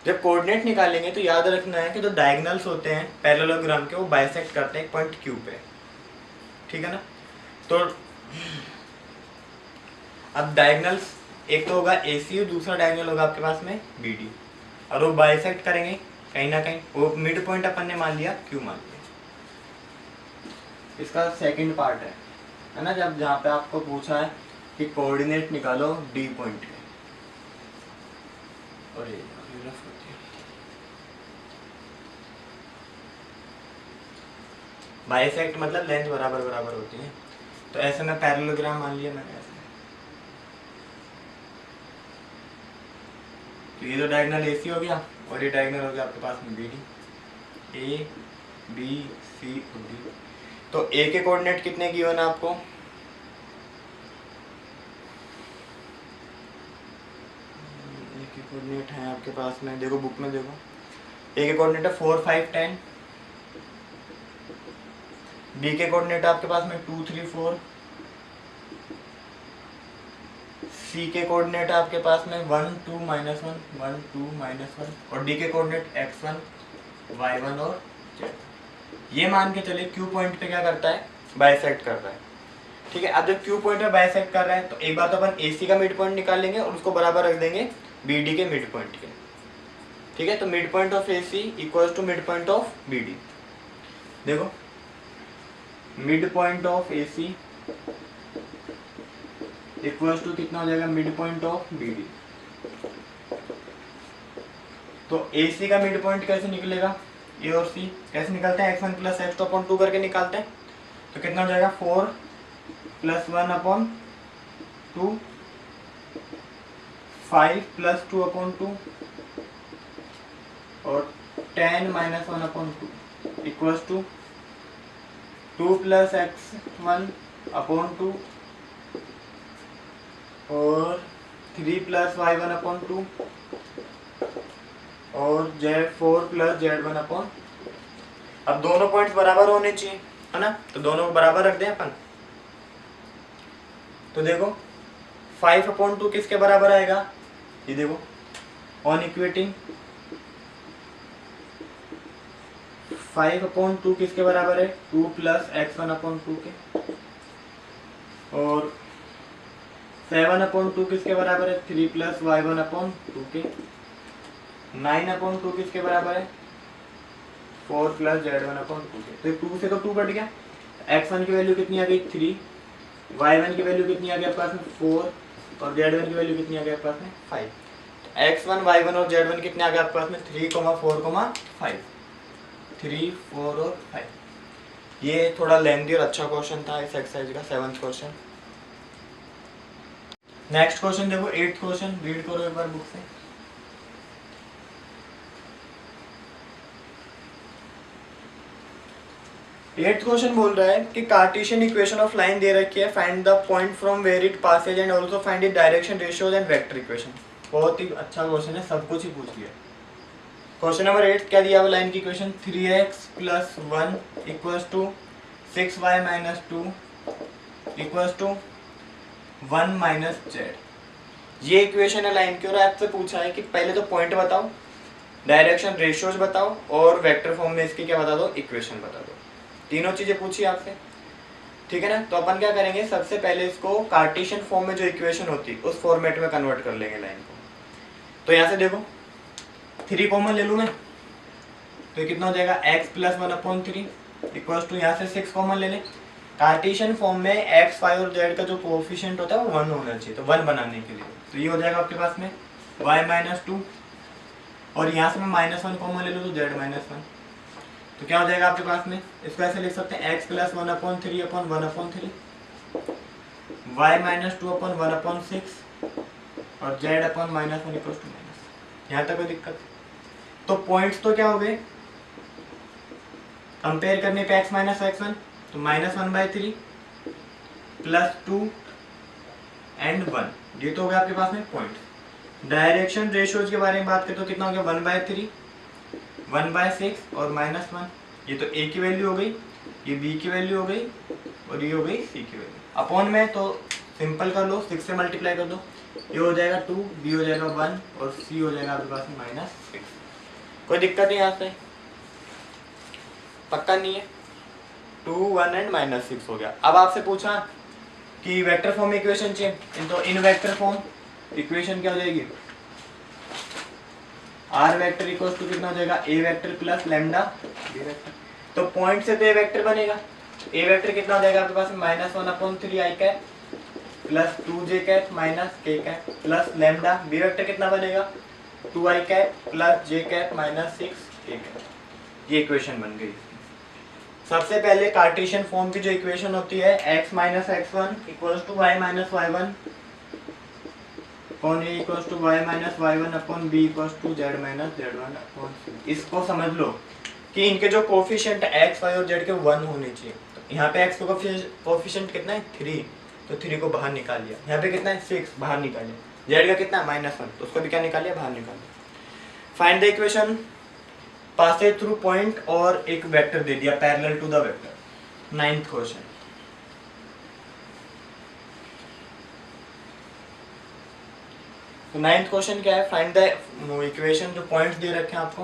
Speaker 1: जब कोऑर्डिनेट निकालेंगे तो याद रखना है कि जो डायगोनल्स होते हैं पैरेललोग्राम के वो बाइसेक्ट करते हैं पॉइंट क्यू पे, ठीक है ना। तो अब डायगोनल्स एक तो होगा AC और दूसरा डायगोनल होगा आपके पास में BD, और वो बाइसेक्ट करेंगे कहीं ना कहीं। वो मिड पॉइंट अपन ने मान लिया Q मान लिया। इसका सेकंड पार्ट है ना, जब जहाँ पे आपको पूछा है कि कोऑर्डिनेट निकालो डी पॉइंट के। और ये रफ होती है बाइसेक्ट, मतलब लेंथ बराबर बराबर होती है। तो ऐसे में पैरेललोग्राम मान लिया मैंने ऐसे। तो ये तो डायगोनल AC हो गया और ये डायगोनल हो गया आपके पास में BD, A B C और D। तो A के कोऑर्डिनेट कितने गिवन है आपको, A के कोऑर्डिनेट है आपके पास में, देखो बुक में देखो, A के कोऑर्डिनेट है 4 5 10, B के कोऑर्डिनेट आपके पास में 2 3 4, C के कोऑर्डिनेट आपके पास में 1 2 -1 1 2 -1 और D के कोऑर्डिनेट x1 y1 और z। ये मान के चले Q पॉइंट पे क्या करता है, बाइसेक्ट कर रहा है। ठीक है, अब जब Q पॉइंट पे बाइसेक्ट कर रहा है तो एक बार तो अपन AC का मिड पॉइंट निकाल लेंगे और उसको बराबर रख देंगे BD के मिड पॉइंट के। ठीक है, तो mid point of AC equals to mid point of BD। देखो mid point of AC equals to कितना हो जाएगा, मिड पॉइंट ऑफ BD। तो AC का मिड पॉइंट कैसे निकलेगा, A और C कैसे निकलते हैं, x1 प्लस x2 अपॉन 2 करके निकालते हैं। तो कितना हो जाएगा 4 प्लस 1 अपॉन 2, 5 प्लस 2 अपॉन 2 और 10 minus 1 upon 2 equals to 2 plus x1 upon 2 और 3 प्लस y1 अपॉन 2 और z4 प्लस z1 अपॉन। अब दोनों पॉइंट्स बराबर होने चाहिए, है ना, तो दोनों को बराबर रख दें अपन। तो देखो 5 अपॉन 2 किसके बराबर आएगा, ये देखो ऑन इक्वेटिंग 5 अपॉन 2 किसके बराबर है, 2 प्लस x1 अपॉन 2 के, और 7 अपॉन 2 किसके बराबर है, 3 प्लस y1 अपॉन 2 के, 9 अपॉन 2 किसके बराबर है, 4 प्लस z1 अपॉन 2 के। तो 2 से तो 2 कट गया, x1 की वैल्यू कितनी आ गई 3, y1 की वैल्यू कितनी आ गई आपके पास में 4 और z1 की वैल्यू कितनी आ गई आपके पास में 5। तो x1 y1 और z1 कितने आ गए आपके पास में 3, 4, 5, 3, 4 और 5। ये थोड़ा लेंथी और अच्छा क्वेश्चन था इस एक्सरसाइज का, 7th क्वेश्चन। नेक्स्ट क्वेश्चन देखो 8th क्वेश्चन, रीड करो एक बार बुक से। 8th क्वेश्चन बोल रहा है कि कार्टेशियन इक्वेशन ऑफ लाइन दे रखी है, find the point from where it passes and also find it direction ratios and vector equation. बहुत ही अच्छा क्वेश्चन है, सब कुछ ही पूछ लिया। क्वेश्चन नंबर 8 क्या दिया हुआ लाइन की equation, 3x plus 1 equals to 6y minus 2 equals to 1 minus z। ये इक्वेशन है लाइन की और आपसे पूछा है कि पहले तो पॉइंट बताओ, डायरेक्शन रेशियोज बताओ और वेक्टर फॉर्म में इसकी क्या बता दो, इक्वेशन बता दो। तीनों चीजें पूछी आपसे, ठीक है ना। तो अपन क्या करेंगे, सबसे पहले इसको कार्टेशियन फॉर्म में जो इक्वेशन होती है उस फॉर्मेट में कन्वर्ट कर लेंगे लाइन को। तो यहाँ से देखो 3 कॉमन ले लूँ मैं, तो कितना हो जाएगा x plus 1 upon 3 equals to यहाँ से 6 कॉमन ले लें कार्टेशियन फॉर्म में एक्स वाई और जेड का जो कोफिशिएंट होता है वो 1 होना चाहिए, तो 1 बनाने के लिए तो ये हो जाएगा आपके पास में y-2, और यहाँ से मैं -1 कॉमन ले लूँ तो z-1, तो क्या हो जाएगा आपके पास में, इसको ऐसे लिख सकते हैं x + 1/3/1/3 y-2/1/6 और z/-1 = -। यहाँ तक कोई दिक्कत? तो पॉइंट्स तो क्या हो गए, कंपेयर करने पे x - x1 तो -1/3 +2 and 1, ये तो हो गया आपके पास में पॉइंट। डायरेक्शन रेशियोज के बारे में बात करें तो कितना हो गया, 1/3 1/6 और -1, ये तो a की वैल्यू हो गई, ये b की वैल्यू हो गई और ये हो गई c की वैल्यू। अपॉन में तो सिंपल कर लो, 6 से मल्टीप्लाई कर दो, ये हो जाएगा 2, b हो जाएगा 1 और c हो जाएगा आपके पास में -6। कोई दिक्कत नहीं यहाँ से, पक्का नहीं है। 2, 1 एंड -6 हो गया। अब आपसे पूछा कि वेक्टर फॉर्म में इक्वेशन चाहिए, तो इन वेक्टर फॉर्म इक्वेशन क्या हो जाएगी, आर वेक्टर इक्वल टू कितना हो जाएगा, A vector plus lambda B vector. तो पॉइंट से तो ए वेक्टर बनेगा, ए वेक्टर कितना हो जाएगा आपके पास में -1/3 i cap plus 2j cap minus k cap plus lambda, B vector कितना बनेगा 2i cap plus j cap minus 6k cap. ये इक्वेशन बन गई। सबसे पहले कार्टेशियन फॉर्म की जो इक्वेशन होती है x - x1 = y - y1 upon a = y - y1 upon b = z - z1 upon c। इसको समझ लो कि इनके जो कोफिशिएंट x, y और z के 1 होने चाहिए। तो यहाँ पे x का कोफिशिएंट कितना है 3, तो 3 को बाहर निकाल लिया। यहाँ पे कितना है 6, बाहर निकाल लिया। z का कितना है -1, तो उसको भी क्या निकाल लिया, बाहर निकाल लिया। Find the equation passes through point और एक वेक्टर दे दिया parallel to the vector. 9th question. तो 9th क्वेश्चन क्या है, फाइंड द इक्वेशन, जो पॉइंट्स दे रखे हैं आपको।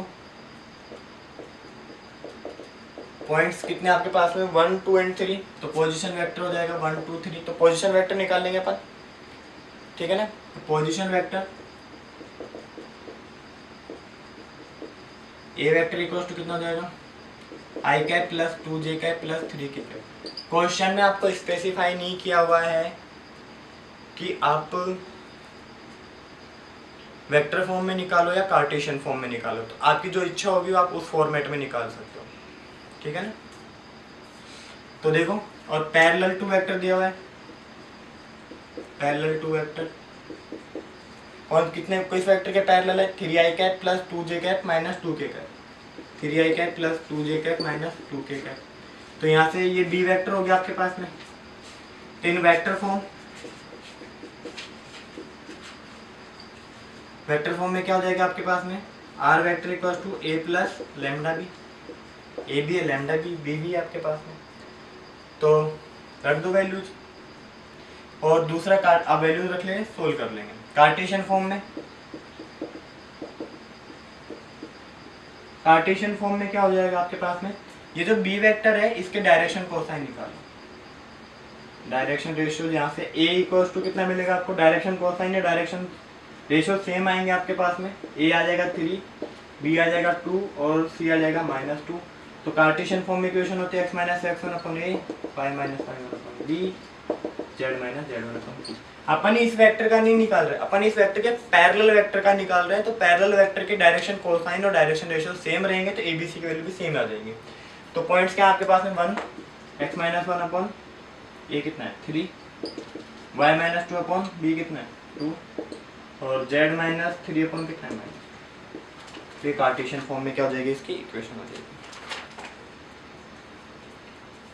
Speaker 1: पॉइंट्स कितने आपके पास में 1, 2 एंड 3, तो पोजीशन वेक्टर हो जाएगा 1, 2, 3। तो पोजीशन वेक्टर निकाल लेंगे अपन, ठीक है ना। Position vector A vector equal to कितना हो जाएगा, I cap plus 2j cap plus 3k cap. Question में आपको स्पेसिफाई नहीं किया हुआ है कि आप वेक्टर फॉर्म में निकालो या कार्टेशियन फॉर्म में निकालो, तो आपकी जो इच्छा होगी वो आप उस फॉर्मेट में निकाल सकते हो, ठीक है ना। तो देखो, और पैरेलल टू वेक्टर दिया हुआ है, पैरेलल टू वेक्टर, और कितने किस वेक्टर के पैरेलल है, 3i cap plus 2j cap minus 2k cap, 3i cap plus 2j cap minus 2k cap. तो यहाँ से ये b वेक्टर हो गया आपके पास में। तो इन वेक्टर फॉर्म में क्या हो जाएगा आपके पास में, r vector equal to a plus lambda B, a भी है लैम्डा बी, b भी है आपके पास में। तो रख दो वैल्यूज, और दूसरा अब वैल्यूज रख लेंगे, सोल्व कर लेंगे। कार्टेशियन फॉर्म में क्या हो जाएगा आपके पास में, ये जो b वेक्टर है इसके डायरेक्शन कोसाइन निकालो। डायरेक्शन रेशियो यहाँ से a इक्वल टू कितना मिलेगा आपको, डायरेक्शन कोसाइन या डायरेक्शन रेशियो सेम आएंगे आपके पास में। a आ जाएगा 3, b आ जाएगा 2 और c आ जाएगा -2। तो कार्टेशियन फॉर्म में इक्वेशन होती है x - x1 upon a, y - y1 upon b, z - z1 upon c। अपन इस वेक्टर का नहीं निकाल रहे, अपन इस वेक्टर के पैरेलल वेक्टर का निकाल रहे हैं। तो पैरेलल वेक्टर के डायरेक्शन कोसाइन और डायरेक्शन रेशियो सेम रहेंगे, तो ABC की वैल्यू भी सेम आ जाएंगे। तो पॉइंट्स क्या आपके पास में 1, x - 1 अपॉन a कितना है 3, y - 2 अपॉन b कितना है 2 और z - 3 अपॉन कितना है -। तो ये कार्टेशियन फॉर्म में क्या हो जाएगी, इसकी इक्वेशन हो जाएगी,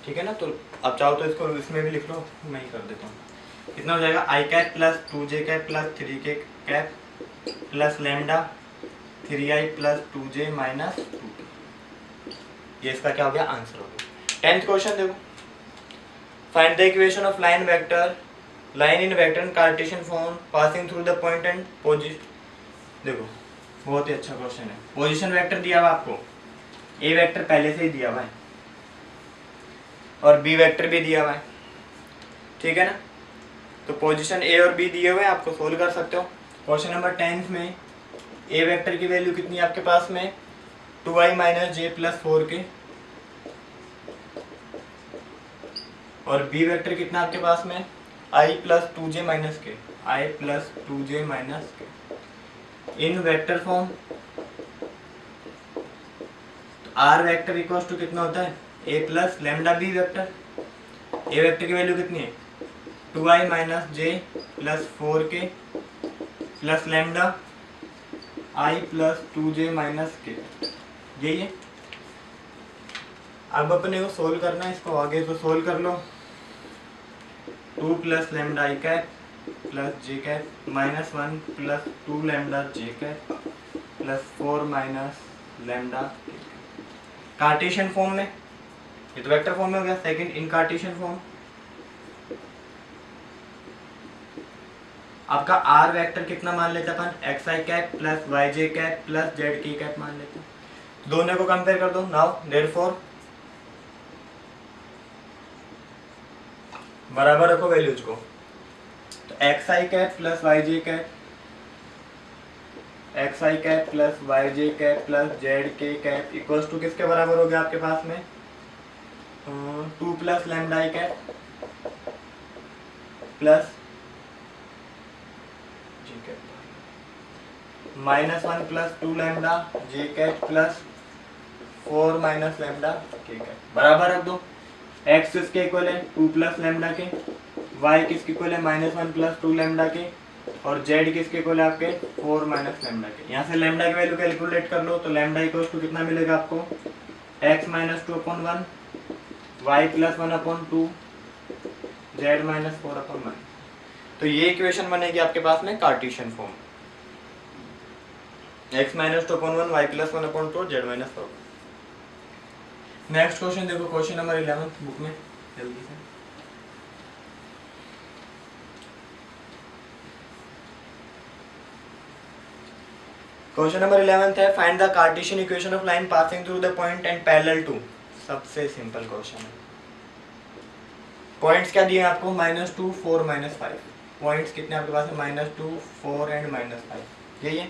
Speaker 1: ठीक है ना। तो अब चाहो तो इसको इसमें भी लिख लो, मैं ही कर देता हूँ। कितना हो जाएगा, i cap plus 2j cap plus 3k cap plus lambda 3i plus 2j minus 2k। ये इसका क्या हो गया, आंसर हो गया। 10th क्वेश्चन देखो, find the equation of line vector, line in vector in Cartesian form passing through the point and position. देखो बहुत ही अच्छा क्वेश्चन है। पोजीशन वेक्टर दिया हुआ आपको, ए वेक्टर पहले से ही दिया हुआ है और बी वेक्टर भी दिया हुआ है, ठीक है ना। तो पोजीशन ए और बी दिए हुए हैं, आपको सोल्व कर सकते हो। क्वेश्चन नंबर 10 में ए वेक्टर की वैल्यू कितनी है आपके पास में, 2i - j प्लस 4k, और बी वेक्टर कितना आपके पास में आई प्लस टू जे माइनस के, आई प्लस टू जे माइनस के इन वेक्टर फॉर्म। तो आर वेक्टर इक्वल टू कितना होता है ए plus lambda B vector. A vector की वैल्यू कितनी है 2i minus J plus 4k plus lambda I plus 2j minus के, यही है। अब अपने को सोल्व करना है इसको, आगे तो सोल्व कर लो। 2 plus lambda I cap plus J cap minus 1 plus 2 lambda J cap plus 4 minus lambda. Cartesian form में, ये तो वेक्टर फॉर्म में हो गया। सेकंड इन कार्टेशियन फॉर्म आपका आर वेक्टर कितना मान लेते हैं अपन x I cap plus Y J cap plus Z K cap मान लेते हैं। दोनों को कंपेयर कर दो। नाउ देयरफॉर बराबर रखो वैल्यूज को। तो x I cap plus Y J cap, x I cap plus Y J cap plus Z K cap equals to किसके बराबर हो गया आपके पास में 2 plus lambda I cap plus ji cap minus 1 plus 2 lambda J cap plus 4 minus lambda के cap. बराबर रख दो। एक्स किसके इक्वल है 2 प्लस लैम्डा के, वाई किसके इक्वल है माइनस 1 प्लस 2 लैम्डा के, और जेड किसके इक्वल है आपके 4 माइनस लैम्डा के। यहाँ से लैम्डा की वैल्यू कैलकुलेट कर लो। तो लैम्डा इक्वल टू कितना मिलेगा आपको x minus 2/1, y plus 1/2, z minus 4/1। तो ये इक्वेशन बनेगी आपके पास में Cartesian form, x minus 2/1, y plus 1/2, z minus 4। Next question देखो, क्वेश्चन नंबर 11 बुक में जल्दी से। क्वेश्चन नंबर 11 है find the Cartesian equation of line passing through the point and parallel to. सबसे सिंपल क्वेश्चन है। पॉइंट्स क्या दिए आपको -2 4 -5। पॉइंट्स कितने आपके पास है -2 4 एंड -5, यही है।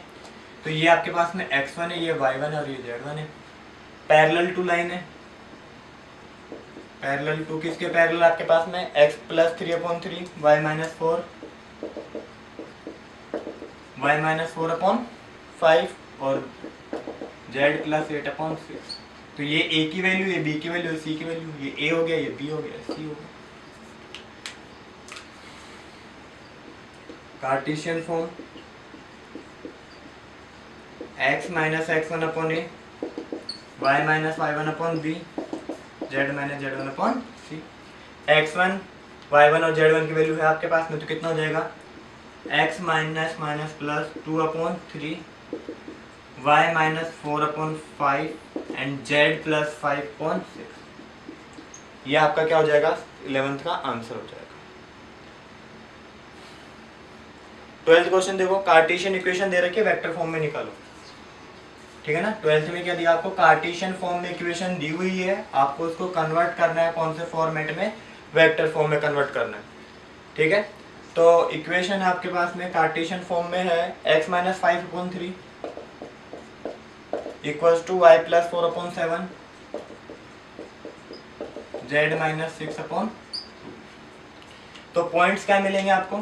Speaker 1: तो ये आपके पास में x1 है, ये y1 है और ये z1 है। पैरेलल टू लाइन है। पैरेलल टू किसके पैरेलल आपके पास में x plus 3/3 y minus 4 y minus 4/5 और z प्लस 8/6। तो ये a की वैल्यू, ये b की वैल्यू, c की वैल्यू, ये a हो गया, ये b हो गया, c हो गया। Cartesian form x minus x1/a y minus y1/b z minus z1/c। x1 y1 और z1 की वैल्यू है आपके पास में, तो कितना हो जाएगा x minus minus plus 2/3 y minus 4/5 and z plus 5/6। ये आपका क्या हो जाएगा 11th का आंसर हो जाएगा। 12th क्वेश्चन देखो, कार्टेशियन इक्वेशन दे रखी है, वेक्टर फॉर्म में निकालो। ठीक है ना। 12th में क्या दिया आपको, कार्टेशियन फॉर्म में इक्वेशन दी हुई है, आपको उसको कन्वर्ट करना है कौन से फॉर्मेट में, वेक्टर फॉर्म में कन्वर्ट करना है। ठीक है। तो इक्वेशन है आपके पास में कार्टेशियन फॉर्म में है x minus 5/3 equals to y plus 4/7 z minus 6/2। तो पॉइंट्स क्या मिलेंगे आपको,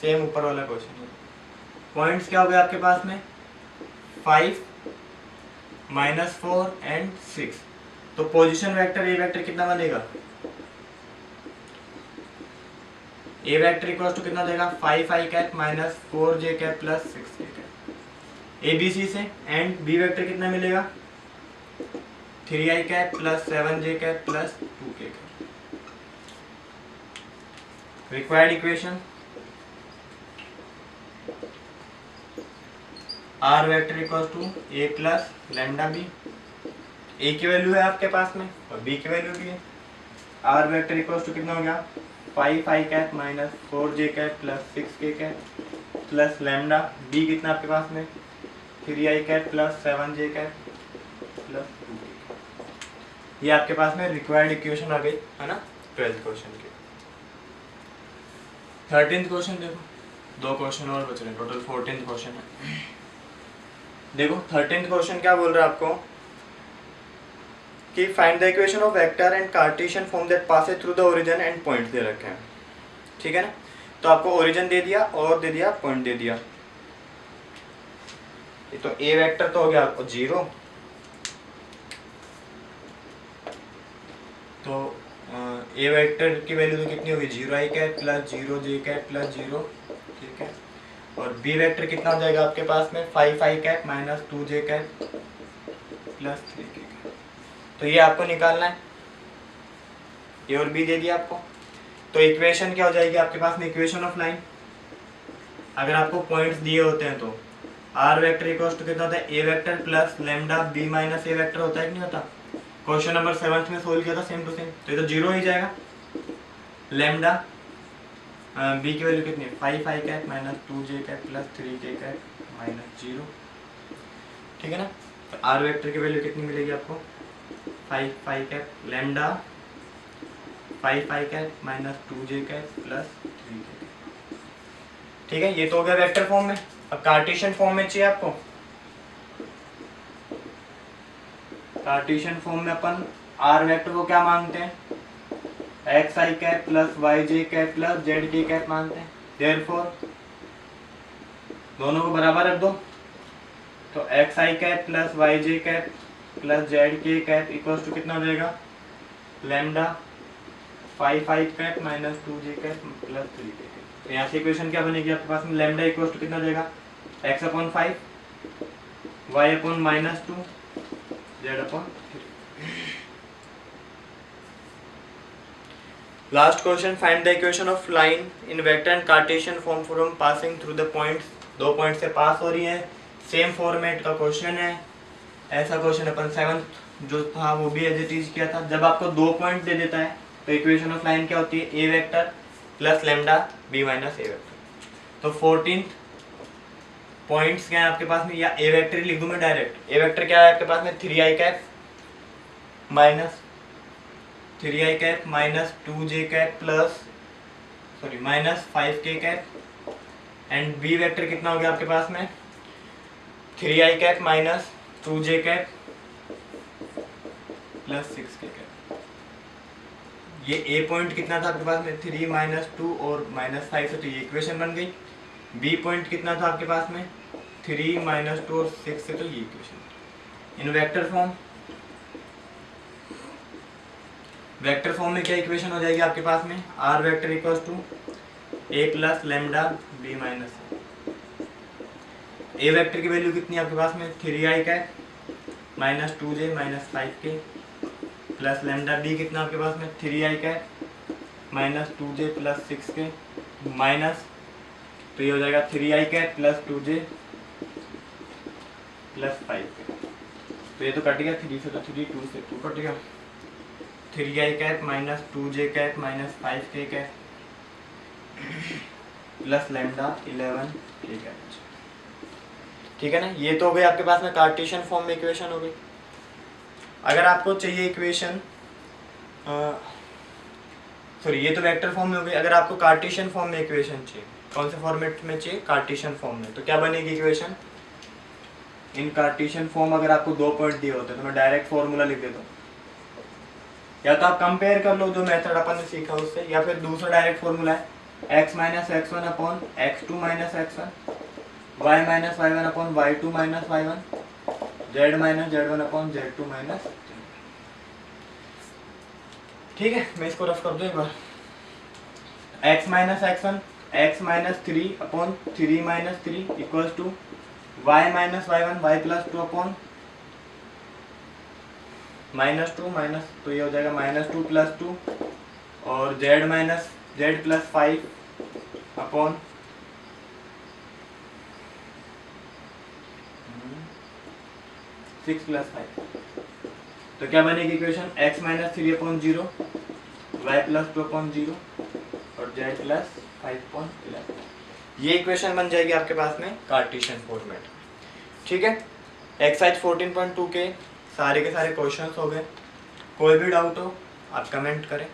Speaker 1: सेम ऊपर वाला क्वेश्चन। पॉइंट्स क्या हो गए आपके पास में 5 -4 एंड 6। तो पोजीशन वेक्टर ए वेक्टर कितना बनेगा, ए वेक्टर इक्वल टू कितना देगा 5i cap minus 4j cap plus 6k cap A B C से। एंड बी वेक्टर कितना मिलेगा 3i cap plus 7j cap plus 2k cap. Required equation R vector equal to A plus lambda B. A की value है आपके पास में और B की वैल्यू भी है। आर वेक्टर इक्वल टू कितना हो गया 5i cap minus 4j cap plus 6k cap plus lambda. B कितना आपके पास में 3i cap plus 7j cap plus 2k। ये आपके पास में रिक्वायर्ड इक्वेशन आ गई है ना 12th क्वेश्चन के। 13th क्वेश्चन देखो, दो क्वेश्चन और बच रहे, टोटल 14th क्वेश्चन है। देखो 13th क्वेश्चन क्या बोल रहा है आपको कि find the equation of vector and Cartesian form that passes through the origin and point दे रखे हैं, ठीक है ना। तो आपको ओरिजिन दे दिया और दे दिया पॉइंट दे दिया। ये तो ए वेक्टर तो हो गया आपको 0, तो ए वेक्टर की वैल्यू तो कितनी होगी 0i cap plus 0j cap plus 0, ठीक है। और बी वेक्टर कितना हो जाएगा आपके पास में 5i cap minus 2j cap plus 3k cap. तो ये आपको निकालना है, ए और बी दे दिया आपको। तो इक्वेशन क्या हो जाएगी आपके पास में, इक्वेशन ऑफ लाइन। अगर आपको पॉइंट्स दिए होते हैं तो आर वेक्टर इक्वल्स टू कितना होता है, A vector plus lambda B minus A vector होता है कि नहीं होता। क्वेश्चन नंबर 7 में सोल्व किया था सेम टू सेम, तो ये तो 0 ही जाएगा। लैम्डा बी की वैल्यू कितनी है 5i cap minus 2j cap plus 3k cap minus 0, ठीक है ना। तो आर वेक्टर की वैल्यू कितनी मिलेगी आपको 5i cap lambda 5i cap minus 2j cap plus 3k cap, ठीक है। ये तो हो गया वेक्टर फॉर्म में। अब कार्टेशियन फॉर्म में चाहिए आपको। कार्टेशियन फॉर्म में अपन आर वेक्टर को क्या मानते हैं, xi cap plus yj cap plus zk cap मानते हैं। देयरफॉर दोनों को बराबर रख दो, तो xi cap plus yj cap plus zk cap equals to कितना हो जाएगा lambda 5i cap minus 2j cap plus 3k cap. तो यहाँ से इक्वेशन क्या बनेगी आपके पास में, लैम्डा इक्वल्स टू कितना हो जाएगा x upon 5 y upon minus 2 z upon 3। Last question, find the equation of line in vector and Cartesian form from passing through the points. दो पॉइंट से पास हो रही है, सेम फॉर्मेट का क्वेश्चन है। ऐसा क्वेश्चन अपन 7th जो था वो भी एज इट इज किया था। जब आपको 2 पॉइंट दे देता है तो इक्वेशन ऑफ लाइन क्या होती है, A vector plus lambda B minus A vector. तो 14th पॉइंट्स क्या है आपके पास में, या ए वेक्टर लिख दूं मैं डायरेक्ट। ए वेक्टर क्या है आपके पास में 3i cap minus 3i cap minus 2j cap plus minus 5k cap. And B vector कितना हो गया आपके पास में 3i cap minus 2j cap plus 6k cap. ये ए पॉइंट कितना था आपके पास में 3 माइनस 2 और माइनस 5 से, तो ये इक्वेशन बन गई। बी पॉइंट कितना था आपके पास में 3 माइनस 2 और 6 से, तो ये equation. In vector form, vector form में क्या इक्वेशन हो जाएगी आपके पास में, r vector equals to A plus lambda B minus A vector की वैल्यू कितनी है आपके पास में 3i cap minus 2j minus 5k plus lambda b कितना आपके पास में 3i cap minus 2j plus 6k minus, तो ये हो जाएगा 3i cap plus 2j plus 5k। तो ये तो कट गया 3 से, तो 3 2 से 2 कट गया। 3i cap minus 2j cap minus 5k cap plus lambda 11k cap, ठीक है ना। ये तो हो गई आपके पास में कार्टेशियन फॉर्म में इक्वेशन हो गई। अगर आपको चाहिए इक्वेशन ये तो वेक्टर फॉर्म में हो गई। अगर आपको कार्टेशियन फॉर्म में इक्वेशन चाहिए, कौन से फॉर्मेट में चाहिए, कार्टेशियन फॉर्म में, तो क्या बनेगी इक्वेशन इन कार्टेशियन फॉर्म। अगर आपको 2 पॉइंट दिए होते तो मैं डायरेक्ट फॉर्मूला लिख देता हूँ, या तो आप कंपेयर कर लो जो मेथड अपन ने सीखा उससे, या फिर दूसरा डायरेक्ट फॉर्मूला है x minus x1 upon x2 minus x1, y minus y1 upon y2 minus y1, z minus z1 upon z2 minus. ठीक है, मैं इसको रफ कर दूं एक बार। x minus x1 x minus 3 upon 3 minus 3 equals to y minus y1 y plus 2 upon minus 2 minus, तो ये हो जाएगा माइनस 2 प्लस 2 और z minus z plus 5 upon 6 plus 5। तो क्या बनेगी equation x minus 3 upon 0 y plus 2 upon 0 और z plus 5 upon 11। ये इक्वेशन बन जाएगी आपके पास में कार्टेशियन फॉर्मेट। ठीक है, एक्सरसाइज 14.2 के सारे क्वेश्चंस हो गए। कोई भी डाउट हो आप कमेंट करें।